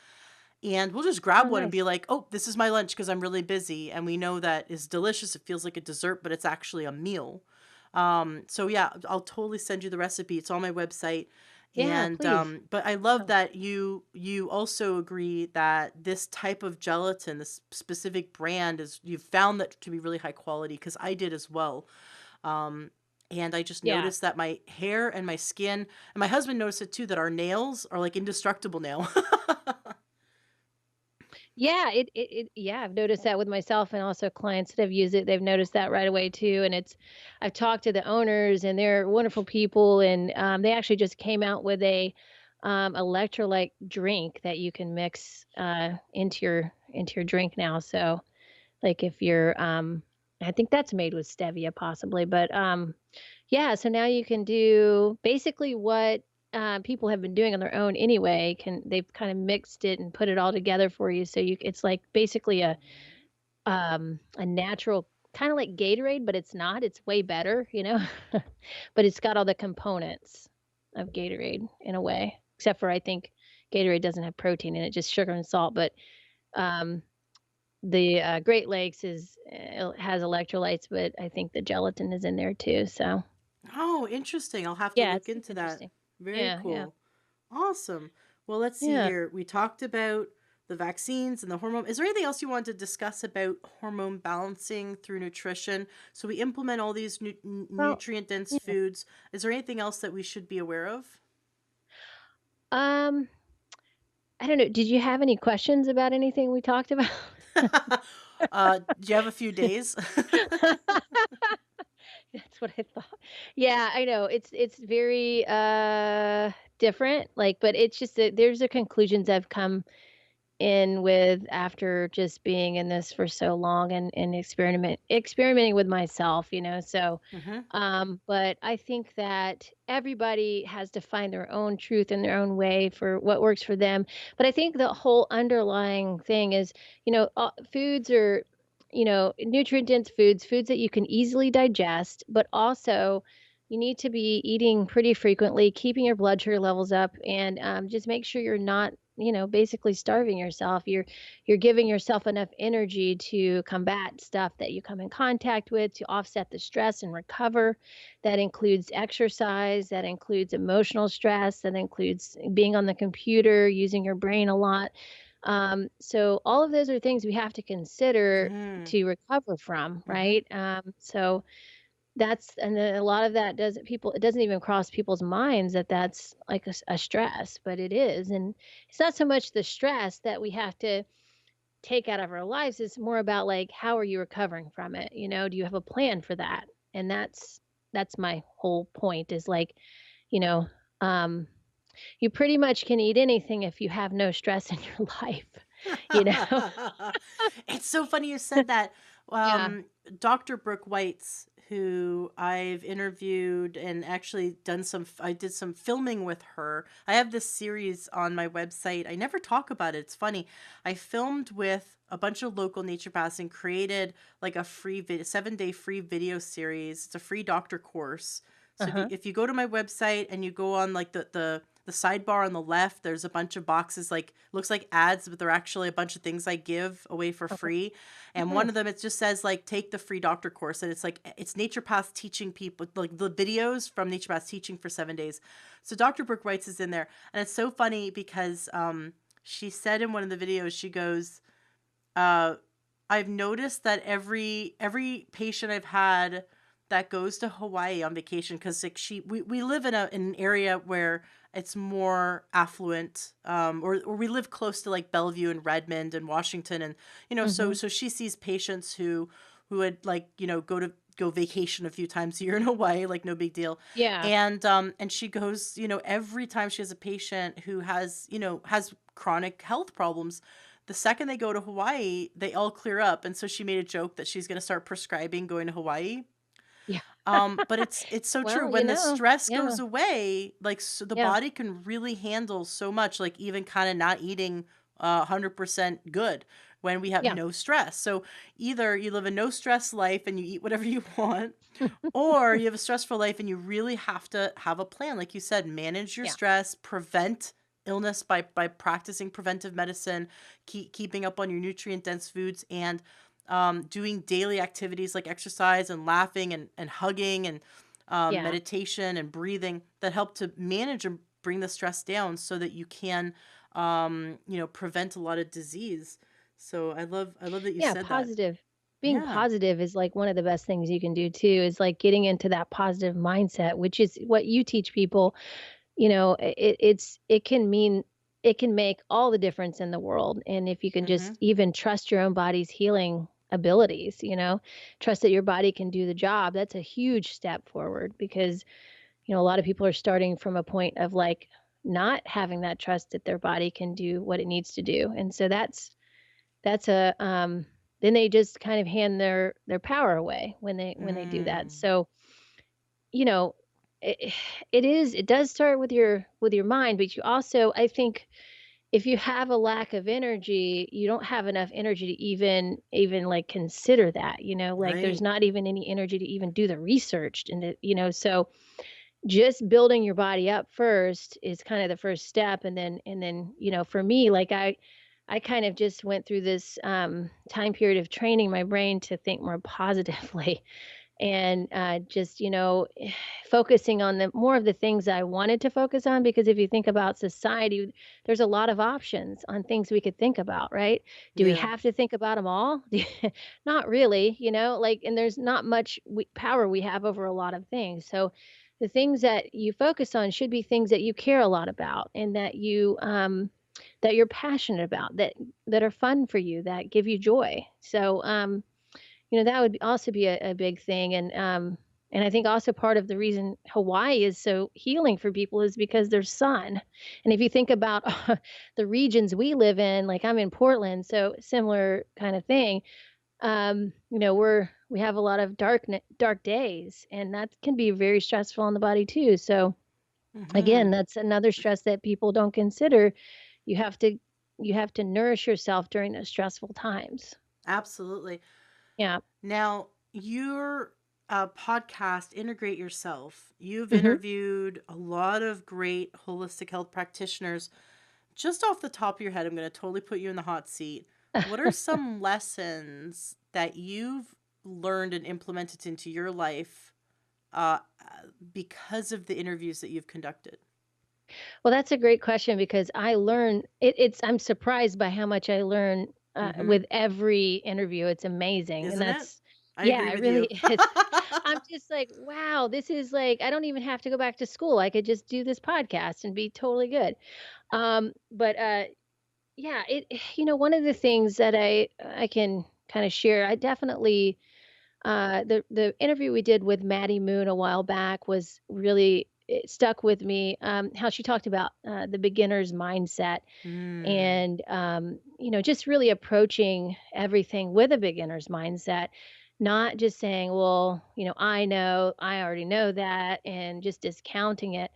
and we'll just grab Oh, one and be nice. like, oh, this is my lunch because I'm really busy, and we know that is delicious. It feels like a dessert, but it's actually a meal. So yeah, I'll totally send you the recipe. It's on my website. Yeah, And please. but I love Yeah. that you also agree that this type of gelatin, this specific brand, is you've found that to be really high quality, because I did as well. Um, and I just Yeah. noticed that my hair and my skin, and my husband noticed it too, that our nails are like indestructible now. Yeah, yeah, I've noticed that with myself and also clients that have used it. They've noticed that right away too. And I've talked to the owners and they're wonderful people. And they actually just came out with a electrolyte drink that you can mix into your drink now. So like if you're I think that's made with stevia possibly, but yeah, so now you can do basically what people have been doing on their own anyway. They've kind of mixed it and put it all together for you, so it's like basically a natural kind of like Gatorade, but it's not. It's way better, you know. But it's got all the components of Gatorade in a way, except for I think Gatorade doesn't have protein in it, just sugar and salt. But um, the Great Lakes has electrolytes, but I think the gelatin is in there too. So Oh, interesting. I'll have to yeah, look it's into that. interesting. Very Yeah, yeah, cool. Awesome. Well, let's see yeah. here. We talked about the vaccines and the hormone. Is there anything else you want to discuss about hormone balancing through nutrition? So we implement all these Well, nutrient dense yeah. foods. Is there anything else that we should be aware of? Um, I don't know. Did you have any questions about anything we talked about? Do you have a few days? That's what I thought. Yeah, I know. It's very different, like, but it's just that there's the conclusions I've come in with after just being in this for so long and experimenting with myself, you know. So Hmm. but I think that everybody has to find their own truth in their own way for what works for them. But I think the whole underlying thing is, foods are, nutrient dense foods that you can easily digest, but also you need to be eating pretty frequently, keeping your blood sugar levels up, and just make sure you're not, basically starving yourself. You're giving yourself enough energy to combat stuff that you come in contact with, to offset the stress and recover. That includes exercise, that includes emotional stress, that includes being on the computer, using your brain a lot. So all of those are things we have to consider Hmm. to recover from, Hmm. right? So and then a lot of that doesn't people it doesn't even cross people's minds that that's like a stress, but it is. And it's not so much the stress that we have to take out of our lives. It's more about like, how are you recovering from it? Do you have a plan for that? And that's my whole point is like, you know, um, you pretty much can eat anything if you have no stress in your life, you know? It's so funny you said that. Yeah. Um, Dr. Brooke Whites, who I've interviewed and actually I did some filming with her. I have this series on my website. I never talk about it. It's funny. I filmed with a bunch of local naturopaths and created like a 7-day free video series. It's a free doctor course. So Uh-huh. if you go to my website and you go on like the sidebar on the left, there's a bunch of boxes, like looks like ads, but they're actually a bunch of things I give away for Okay. free. Oh, And one of nice. them, it just says like take the free doctor course, and it's like it's naturopaths teaching people, like the videos from naturopaths teaching for 7 days. So Dr. Brooke Wrights is in there, and it's so funny because she said in one of the videos, she goes, uh I've noticed that every patient I've had that goes to Hawaii on vacation, because like we live in an area where it's more affluent, or we live close to like Bellevue and Redmond and Washington, and so Mhm. so she sees patients who would like go vacation a few times a year in Hawaii, like no big deal. Yeah. And she goes, every time she has a patient who has chronic health problems, the second they go to Hawaii, they all clear up. And so she made a joke that she's going to start prescribing going to Hawaii. Yeah. But it's so true. Well, When the stress yeah, goes away, like, so the yeah, body can really handle so much, like even kind of not eating 100% good when we have yeah, no stress. So either you live a no stress life and you eat whatever you want, or you have a stressful life and you really have to have a plan. Like you said, manage your yeah, stress, prevent illness by practicing preventive medicine, keeping up on your nutrient dense foods, and doing daily activities like exercise and laughing and hugging and yeah. meditation and breathing that help to manage and bring the stress down so that you can prevent a lot of disease. So I love that you Yeah, said that. positive. Being Yeah. positive is like one of the best things you can do too, is like getting into that positive mindset, which is what you teach people. It can mean it can make all the difference in the world. And if you can Mm-hmm. just even trust your own body's healing abilities, trust that your body can do the job, that's a huge step forward because, a lot of people are starting from a point of like not having that trust that their body can do what it needs to do. And so that's a then they just kind of hand their power away when they do that. Mm. So, you know, it, it does start with your mind, but you also, I think, if you have a lack of energy, you don't have enough energy to even like consider that, like there's Right. not even any energy to even do the research and so just building your body up first is kind of the first step. And then for me, like I kind of just went through this time period of training my brain to think more positively and just focusing on the more of the things I wanted to focus on, because if you think about society, there's a lot of options on things we could think about, right? Do we Yeah. have to think about them all? Not really, like, and there's not much power we have over a lot of things. So the things that you focus on should be things that you care a lot about and that you're passionate about, that are fun for you, that give you joy. So that would also be a big thing. And I think also part of the reason Hawaii is so healing for people is because there's sun. And if you think about the regions we live in, like I'm in Portland, so similar kind of thing. We have a lot of dark days, and that can be very stressful on the body too. So Mm-hmm. again, that's another stress that people don't consider. You have to you have to nourish yourself during those stressful times. Absolutely. Yeah. Now, your podcast, Integrate Yourself, you've Mhm. interviewed a lot of great holistic health practitioners. Just off the top of your head, I'm going to totally put you in the hot seat. What are some lessons that you've learned and implemented into your life because of the interviews that you've conducted? Well, that's a great question because I learn I'm surprised by how much I learn Mm-hmm. with every interview. It's amazing. And Isn't it? that's I yeah, agree it with really you. is. I'm just like, wow, this is like I don't even have to go back to school. I could just do this podcast and be totally good. But yeah, one of the things that I can kind of share, I definitely the interview we did with Maddie Moon a while back was really, it stuck with me. How she talked about the beginner's mindset Mm, and just really approaching everything with a beginner's mindset, not just saying, well, I already know that, and just discounting it,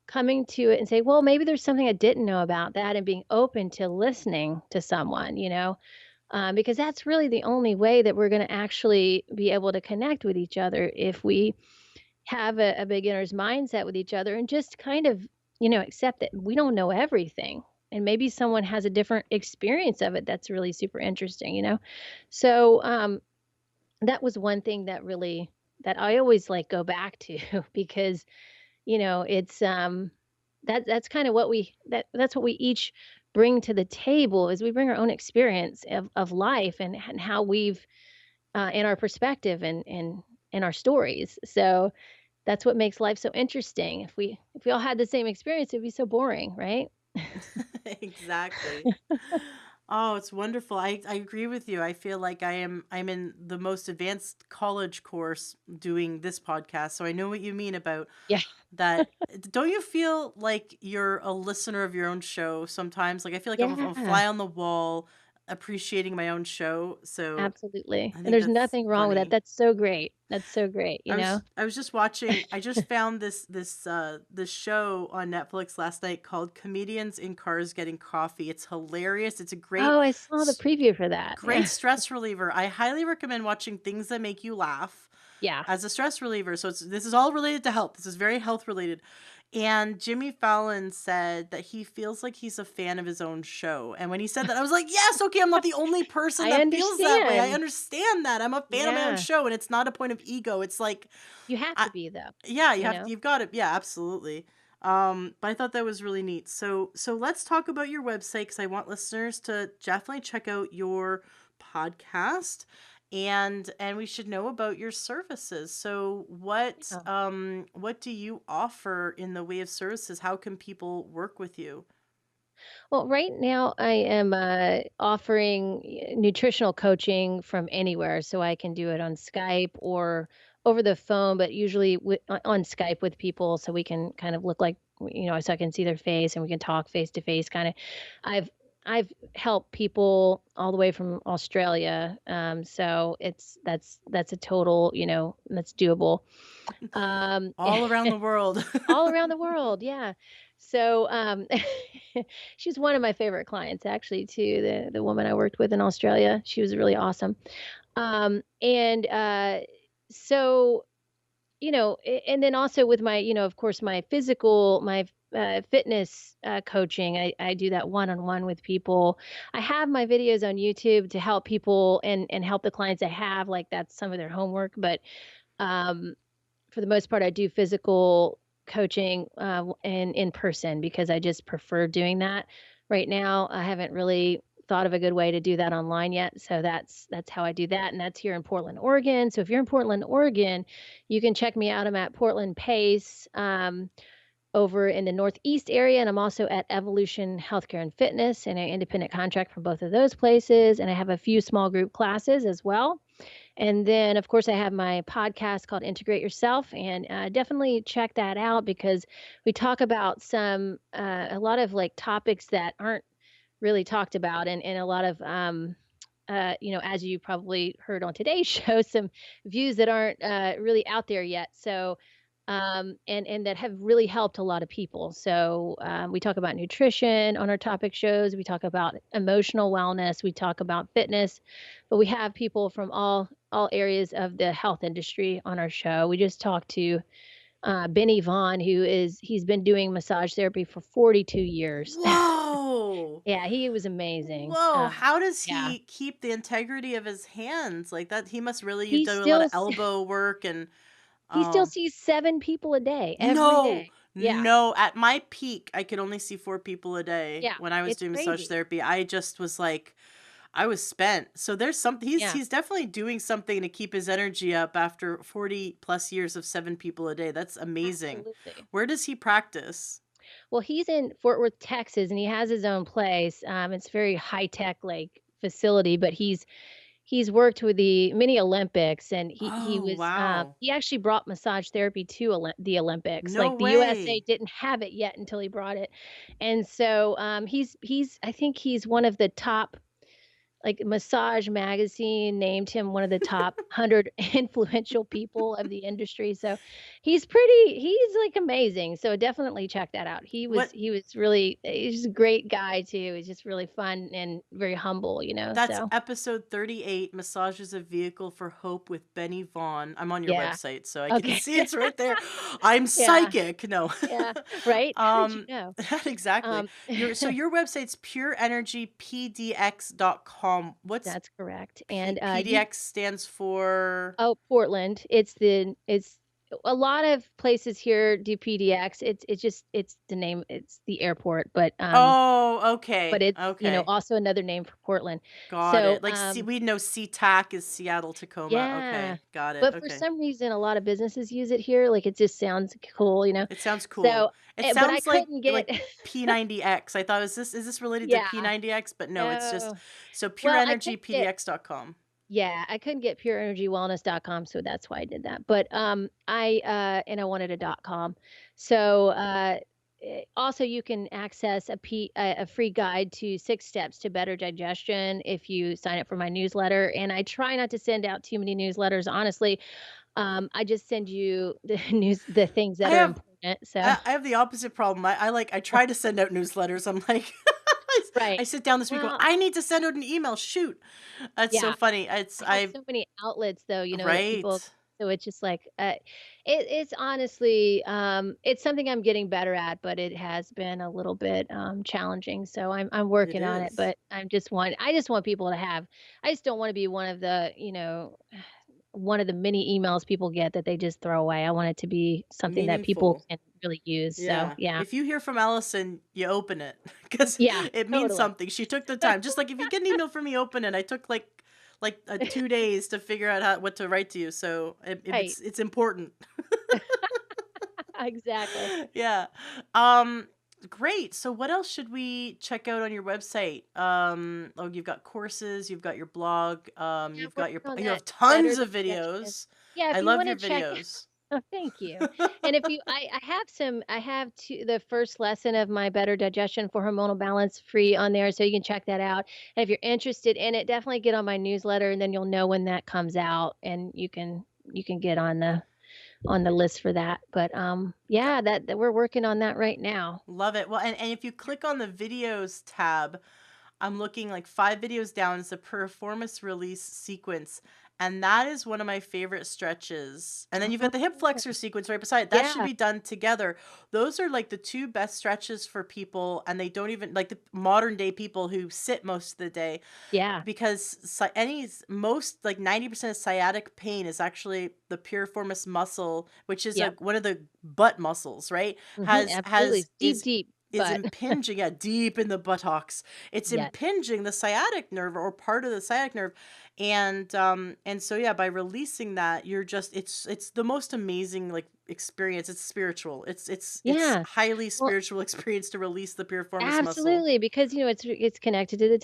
coming to it and say, well, maybe there's something I didn't know about that, and being open to listening to someone, because that's really the only way that we're going to actually be able to connect with each other, if we have a beginner's mindset with each other and just kind of, accept that we don't know everything. And maybe someone has a different experience of it that's really super interesting. So that was one thing that I always like go back to because it's that's kind of that's what we each bring to the table, is we bring our own experience of life, and how we've in our perspective and our stories. So that's what makes life so interesting. If we all had the same experience, it'd be so boring, right? exactly. Oh, it's wonderful. I agree with you. I feel like I'm in the most advanced college course doing this podcast, so I know what you mean about Yeah. that. Don't you feel like you're a listener of your own show sometimes? Like I feel like I'm a Yeah. fly on the wall appreciating my own show. So Absolutely, I and think there's that's nothing wrong with that. funny. That's so great. That's so great, you know? I was just watching, I just found this show on Netflix last night called Comedians in Cars Getting Coffee. It's hilarious. It's a Oh, I saw the preview for that. great Yeah. stress reliever. I highly recommend watching things that make you laugh Yeah. as a stress reliever. So this is all related to health. This is very health related. And Jimmy Fallon said that he feels like he's a fan of his own show. And when he said that, I was like, yes, okay, I'm not the only person I that feels that way. I understand. understand that. I'm a fan of my own Yeah. show, and it's not a point of ego. It's like, You have I, to be, though, yeah, you know? you've got it. Yeah, absolutely. But I thought that was really neat. So let's talk about your website, because I want listeners to definitely check out your podcast, and we should know about your services. So Yeah. what do you offer in the way of services? How can people work with you? Well, right now I am offering nutritional coaching from anywhere, so I can do it on Skype or over the phone, but usually on Skype with people, so we can kind of look like so I can see their face and we can talk face to face. Kind of, I've I've helped people all the way from Australia, so that's a total, that's doable. Um, All around the world. All around the world, yeah. So, she's one of my favorite clients actually too, the woman I worked with in Australia. She was really awesome. And, so, and then also with my, of course, my fitness, coaching, I do that one-on-one with people. I have my videos on YouTube to help people and help the clients I have, like, that's some of their homework, but, um for the most part, I do physical coaching, and in person because I just prefer doing that. Right now, I haven't really thought of a good way to do that online yet, so that's how I do that, and that's here in Portland, Oregon. So if you're in Portland, Oregon, you can check me out. I'm at Portland Pace, over in the Northeast area, and I'm also at Evolution Healthcare and Fitness, and I independent contract from both of those places, and I have a few small group classes as well. And then, of course, I have my podcast called Integrate Yourself, and definitely check that out because we talk about a lot of like topics that aren't really talked about, and a lot of, as you probably heard on today's show, some views that aren't really out there yet. So, and that have really helped a lot of people. So, we talk about nutrition on our topic shows. We talk about emotional wellness. We talk about fitness, but we have people from all areas of the health industry on our show. We just talked to Benny Vaughn, he's been doing massage therapy for 42 years. Whoa. Yeah, he was amazing. Whoa, how does Yeah, he keep the integrity of his hands? Like that he must really he do a lot still of s- elbow work and he still um sees 7 people a day, every no. day. Yeah, No, at my peak I could only see 4 people a day yeah, when I was it's doing massage crazy. therapy. I just was like I was spent. So there's some Yeah, he's definitely doing something to keep his energy up after 40 plus years of 7 people a day. That's amazing. absolutely. Where does he practice? Well, he's in Fort Worth, Texas, and he has his own place. It's very high tech like facility, but he's worked with the mini Olympics, and Oh, wow. he actually brought massage therapy to the Olympics. No Like, the USA way. didn't have it yet until he brought it, and so, he's I think he's one of the top, like, Massage Magazine named him one of the top 100 influential people of the industry, so he's, like, amazing, so definitely check that out. What He's a great guy too. He's just really fun and very humble, That's so episode 38, Massage is a Vehicle for Hope with Benny Vaughn. I'm on your yeah. website, so I can Okay. see it's right there. I'm Yeah, psychic. No. yeah, right? How did you um, know? exactly. Um, Your website's pureenergypdx.com. What's that's correct, and, you PDX stands for? oh, Portland. It's a lot of places here do PDX. It's the name, it's the airport, Oh, but okay. it's, Okay. also another name for Portland. Got So, it. Like, we know SeaTac is Seattle, Tacoma. yeah, Okay. Got it. but for Okay. some reason, a lot of businesses use it here, like, it just sounds cool. It sounds cool. So, It but I sounds couldn't like get P90X. I thought, is this related to yeah, P90X? But no, it's just no. so Well, I couldn't get pureenergypdx.com. yeah, I couldn't get pureenergywellness.com, so that's why I did that. But, and I wanted a .com. So, also you can access a free guide to 6 steps to better digestion if you sign up for my newsletter. And I try not to send out too many newsletters, honestly. I just send you the things I that are have important. So I have the opposite problem. I try to send out newsletters. I'm like I right. sit down this week and go, Well, I need to send out an email. Shoot. That's so yeah. funny. It's I have I so many outlets though, that people, right. so it's just like, it's honestly, it's something I'm getting better at, but it has been a little bit, challenging, so I'm It working on it, is but I just want people to have, I just don't wanna be one of the, one of the many emails people get that they just throw away. I want it to be something that people meaningful. can really use, so Yeah. yeah. If you hear from Allison, you open it because Yeah, it means totally. something. She took the time. Just like if you get an email from me, open it. I took like 2 days to figure out what to write to you. So Right. it's important. Exactly. Yeah. Um great. So what else should we check out on your website? Oh, you've got courses, you've got your blog, Yeah, you've got working on you that have better tons of digestion. videos. Yeah, I if you love wanna your check. videos. Oh, thank you. And if you I have the first lesson of my Better Digestion for Hormonal Balance free on there, so you can check that out. And if you're interested in it, definitely get on my newsletter, and then you'll know when that comes out, and you can get on the list for that. But, yeah, that we're working on that right now. Love it. Well, and if you click on the videos tab, I'm looking like 5 videos down. It's a Piriformis Release sequence. And that is one of my favorite stretches. And then you've got the hip Oh, flexor sequence right beside it. That should yeah, be done together. Those are like the two best stretches for people. And they don't even like the modern day people who sit most of the day yeah, because most like 90% of sciatic pain is actually the piriformis muscle, which is yep, one of the butt muscles, right? mhm, absolutely. Has It's deep, deep, is but impinging, yeah, deep in the buttocks. It's yes. impinging the sciatic nerve or part of the sciatic nerve. And so yeah, by releasing that, you're just it's the most amazing like experience. It's spiritual. It's Yeah. highly Well, spiritual experience to release the piriformis muscle. absolutely, because, it's connected to the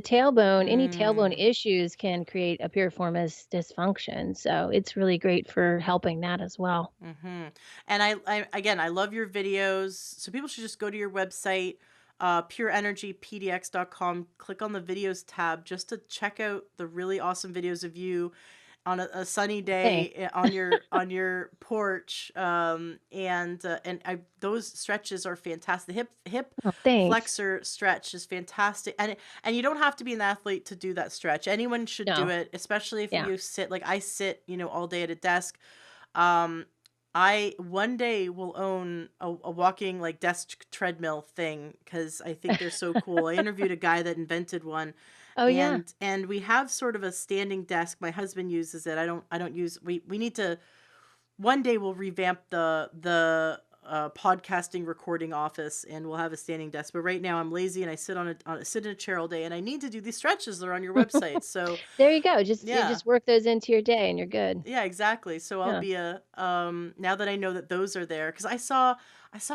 tailbone. Any tailbone Mm. issues can create a piriformis dysfunction, so it's really great for helping that as well. And I again, I love your videos. So people should just go to your website, pureenergypdx.com, click on the videos tab just to check out the really awesome videos of you on a sunny Thanks. day on your porch. And I those stretches are fantastic. The hip Oh, thanks. flexor stretch is fantastic. And you don't have to be an athlete to do that stretch. Anyone should do No. it, especially if Yeah. you sit like I sit, all day at a desk. um, I one day will own a walking like desk treadmill thing because I think they're so cool. I interviewed a guy that invented one, Oh, yeah. and we have sort of a standing desk. My husband uses it. I don't use. We need to one day we'll revamp the podcasting recording office and we'll have a standing desk. But right now I'm lazy and I sit in a chair all day and I need to do these stretches that are on your website. So There you go, you yeah. just work those into your day and you're good. Yeah, exactly. So I'll Yeah. be a now that I know that those are there cuz I saw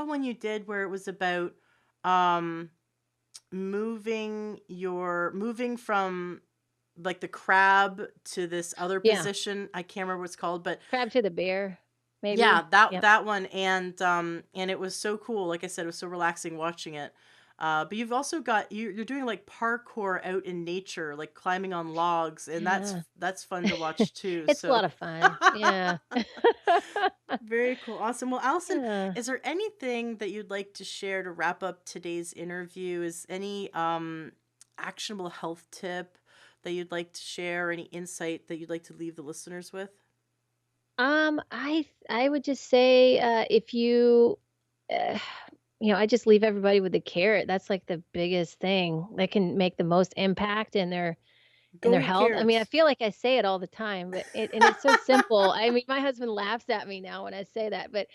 one you did where it was about um moving from like the crab to this other Yeah. position. I can't remember what it's called, but Crab to the bear, yeah, maybe? Yep. that one and it was so cool. Like I said, it was so relaxing watching it. But you've also got you're doing like parkour out in nature, like climbing on logs, and Yeah. that's fun to watch too. It's a So lot of fun. Yeah. very cool. Awesome. Well, Allison, Yeah. is there anything that you'd like to share to wrap up today's interview? Is any actionable health tip that you'd like to share, or any insight that you'd like to leave the listeners with? I would just say, if you, uh, I just leave everybody with the carrot. That's like the biggest thing that can make the most impact in Go their eat health. I mean, I carrots. feel like I say it all the time, but it's so simple. I mean, my husband laughs at me now when I say that, but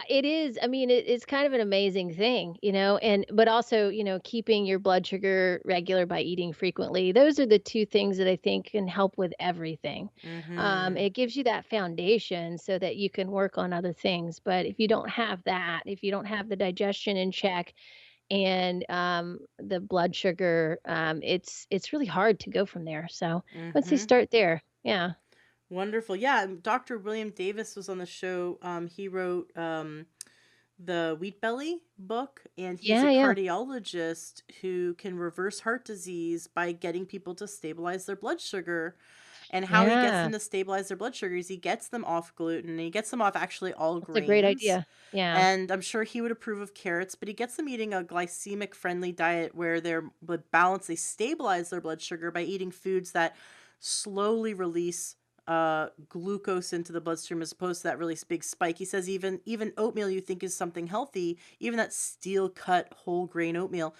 it is. I mean, it's kind of an amazing thing, and but also, keeping your blood sugar regular by eating frequently. Those are the two things that I think can help with everything. Mm-hmm. It gives you that foundation so that you can work on other things. But if you don't have that, if you don't have the digestion in check and the blood sugar, it's really hard to go from there. So once you Mm-hmm. start there, yeah, Wonderful. Yeah, Dr. William Davis was on the show. He wrote the Wheat Belly book, and he's a Yeah, yeah. cardiologist who can reverse heart disease by getting people to stabilize their blood sugar. And how he gets Yeah. them to stabilize their blood sugar is he gets them off gluten, and he gets them off actually all That's a great grains. idea. Yeah. And I'm sure he would approve of carrots, but he gets them eating a glycemic friendly diet where they're with balance, they stabilize their blood sugar by eating foods that slowly release glucose into the bloodstream as opposed to that really big spike. He says even oatmeal you think is something healthy, even that steel cut whole grain oatmeal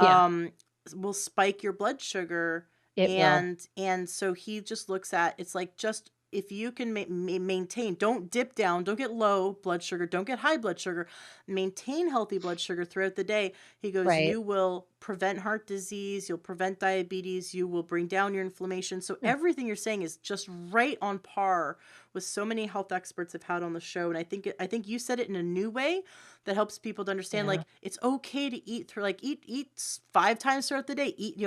Yeah. um will spike your blood sugar. It will. And so he just looks at, it's like, just if you can maintain, don't dip down, don't get low blood sugar, don't get high blood sugar, maintain healthy blood sugar throughout the day. He goes, Right. you will prevent heart disease, you'll prevent diabetes, you will bring down your inflammation. So Mm. everything you're saying is just right on par with so many health experts have had on the show. And I think you said it in a new way that helps people to understand, Yeah. like, it's okay to eat through, like, eat 5 times throughout the day, eat,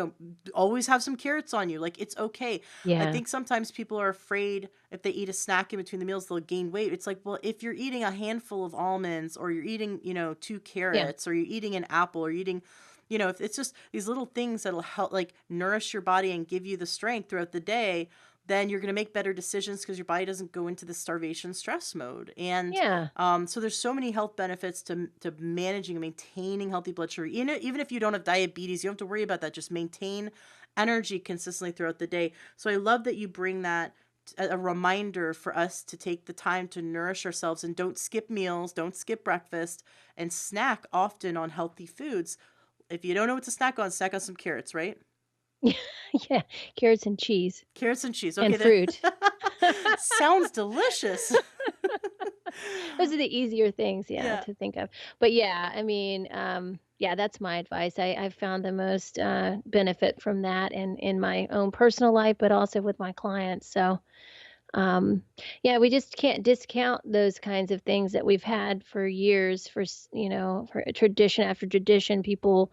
always have some carrots on you, like, it's okay. I Yeah. think sometimes people are afraid if they eat a snack in between the meals they'll gain weight. It's like, well, if you're eating a handful of almonds, or you're eating, 2 Yeah. carrots, or you're eating an apple, or you're eating, if it's just these little things that'll help, like, nourish your body and give you the strength throughout the day, then you're going to make better decisions because your body doesn't go into the starvation stress mode. And Yeah. so there's so many health benefits to managing and maintaining healthy blood sugar. Even if you don't have diabetes, you don't have to worry about that. Just maintain energy consistently throughout the day. So I love that you bring that, a reminder for us to take the time to nourish ourselves and don't skip meals, don't skip breakfast, and snack often on healthy foods. If you don't know what to snack on some carrots, right? Yeah. Carrots and cheese Carrots and cheese. Okay, and there. fruit. Sounds delicious. Those are the easier things, yeah, Yeah. to think of. But yeah, I mean, yeah, that's my advice. I've found the most benefit from that in my own personal life, but also with my clients. So, um, yeah, we just can't discount those kinds of things that we've had for years, for tradition after tradition. People,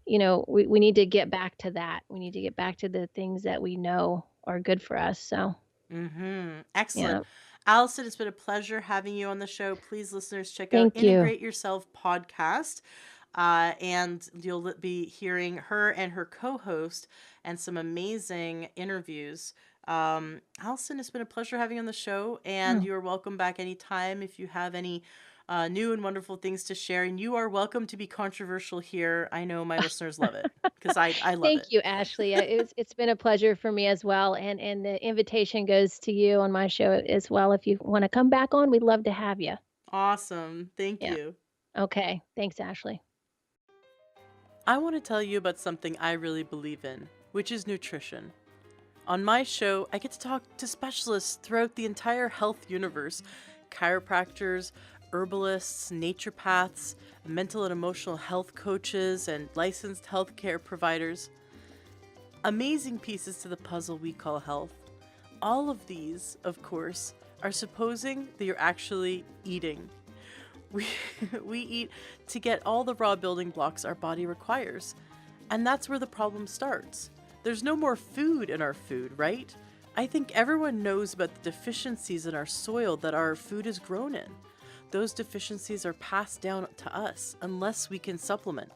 we need to get back to that. We need to get back to the things that we know are good for us. So, Excellent. yeah, Allison, it's been a pleasure having you on the show. Please, listeners, check out thank you. Integrate Yourself podcast. And you'll be hearing her and her co host and some amazing interviews. Allison, it's been a pleasure having you on the show, and Oh. you're welcome back anytime if you have any new and wonderful things to share. And you are welcome to be controversial here. I know my listeners love it because I love Thank it. you, Ashley. It's been a pleasure for me as well, and the invitation goes to you on my show as well. If you want to come back on, we'd love to have you. Awesome. Thank Yeah. you. Okay. Thanks, Ashley. I want to tell you about something I really believe in, which is nutrition. On my show, I get to talk to specialists throughout the entire health universe: chiropractors, herbalists, naturopaths, mental and emotional health coaches, and licensed healthcare providers. Amazing pieces to the puzzle we call health. All of these, of course, are supposing that you're actually eating. We, we eat to get all the raw building blocks our body requires. And that's where the problem starts. There's no more food in our food, right? I think everyone knows about the deficiencies in our soil that our food is grown in. Those deficiencies are passed down to us unless we can supplement.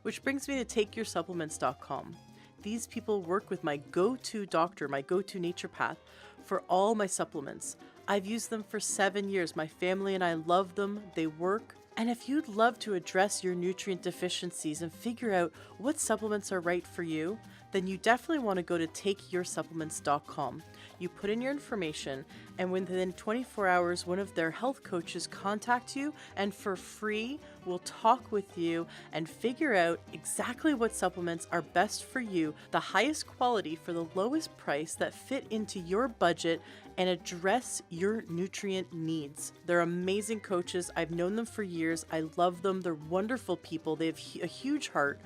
Which brings me to takeyoursupplements.com. These people work with my go-to doctor, my go-to naturopath, for all my supplements. I've used them for 7 years. My family and I love them. They work. And if you'd love to address your nutrient deficiencies and figure out what supplements are right for you, then you definitely want to go to takeyoursupplements.com. You put in your information, and within 24 hours, one of their health coaches contact you, and for free, will talk with you and figure out exactly what supplements are best for you, the highest quality for the lowest price that fit into your budget and address your nutrient needs. They're amazing coaches. I've known them for years. I love them. They're wonderful people. They have a huge heart,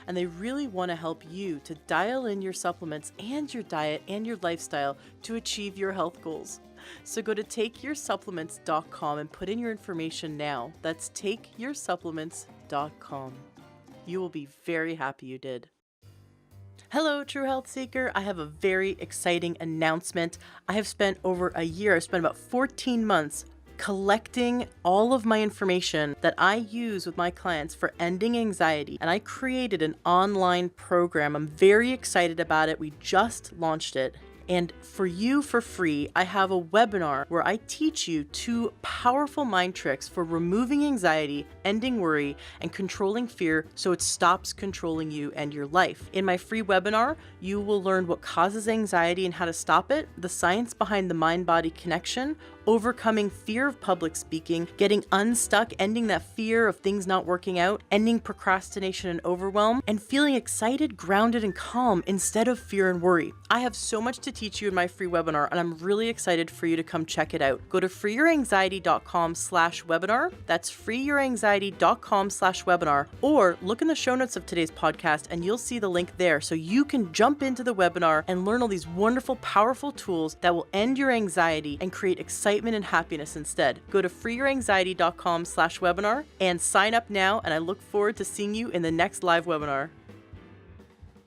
and they really want to help you to dial in your supplements and your diet and your lifestyle to achieve your health goals. So go to takeyoursupplements.com and put in your information now. That's takeyoursupplements.com. You will be very happy you did. Hello, True Health Seeker. I have a very exciting announcement. I have spent over a year, I've spent about 14 months collecting all of my information that I use with my clients for ending anxiety, and I created an online program. I'm very excited about it. We just launched it. And for you, for free, I have a webinar where I teach you 2 powerful mind tricks for removing anxiety, ending worry, and controlling fear so it stops controlling you and your life. In my free webinar, you will learn what causes anxiety and how to stop it, the science behind the mind-body connection, overcoming fear of public speaking, getting unstuck, ending that fear of things not working out, ending procrastination and overwhelm, and feeling excited, grounded, and calm instead of fear and worry. I have so much to teach you in my free webinar, and I'm really excited for you to come check it out. Go to freeyouranxiety.com/webinar. That's freeyouranxiety.com/webinar, or look in the show notes of today's podcast and you'll see the link there so you can jump into the webinar and learn all these wonderful, powerful tools that will end your anxiety and create excitement and happiness instead. Go to freeyouranxiety.com/webinar and sign up now, and I look forward to seeing you in the next live webinar.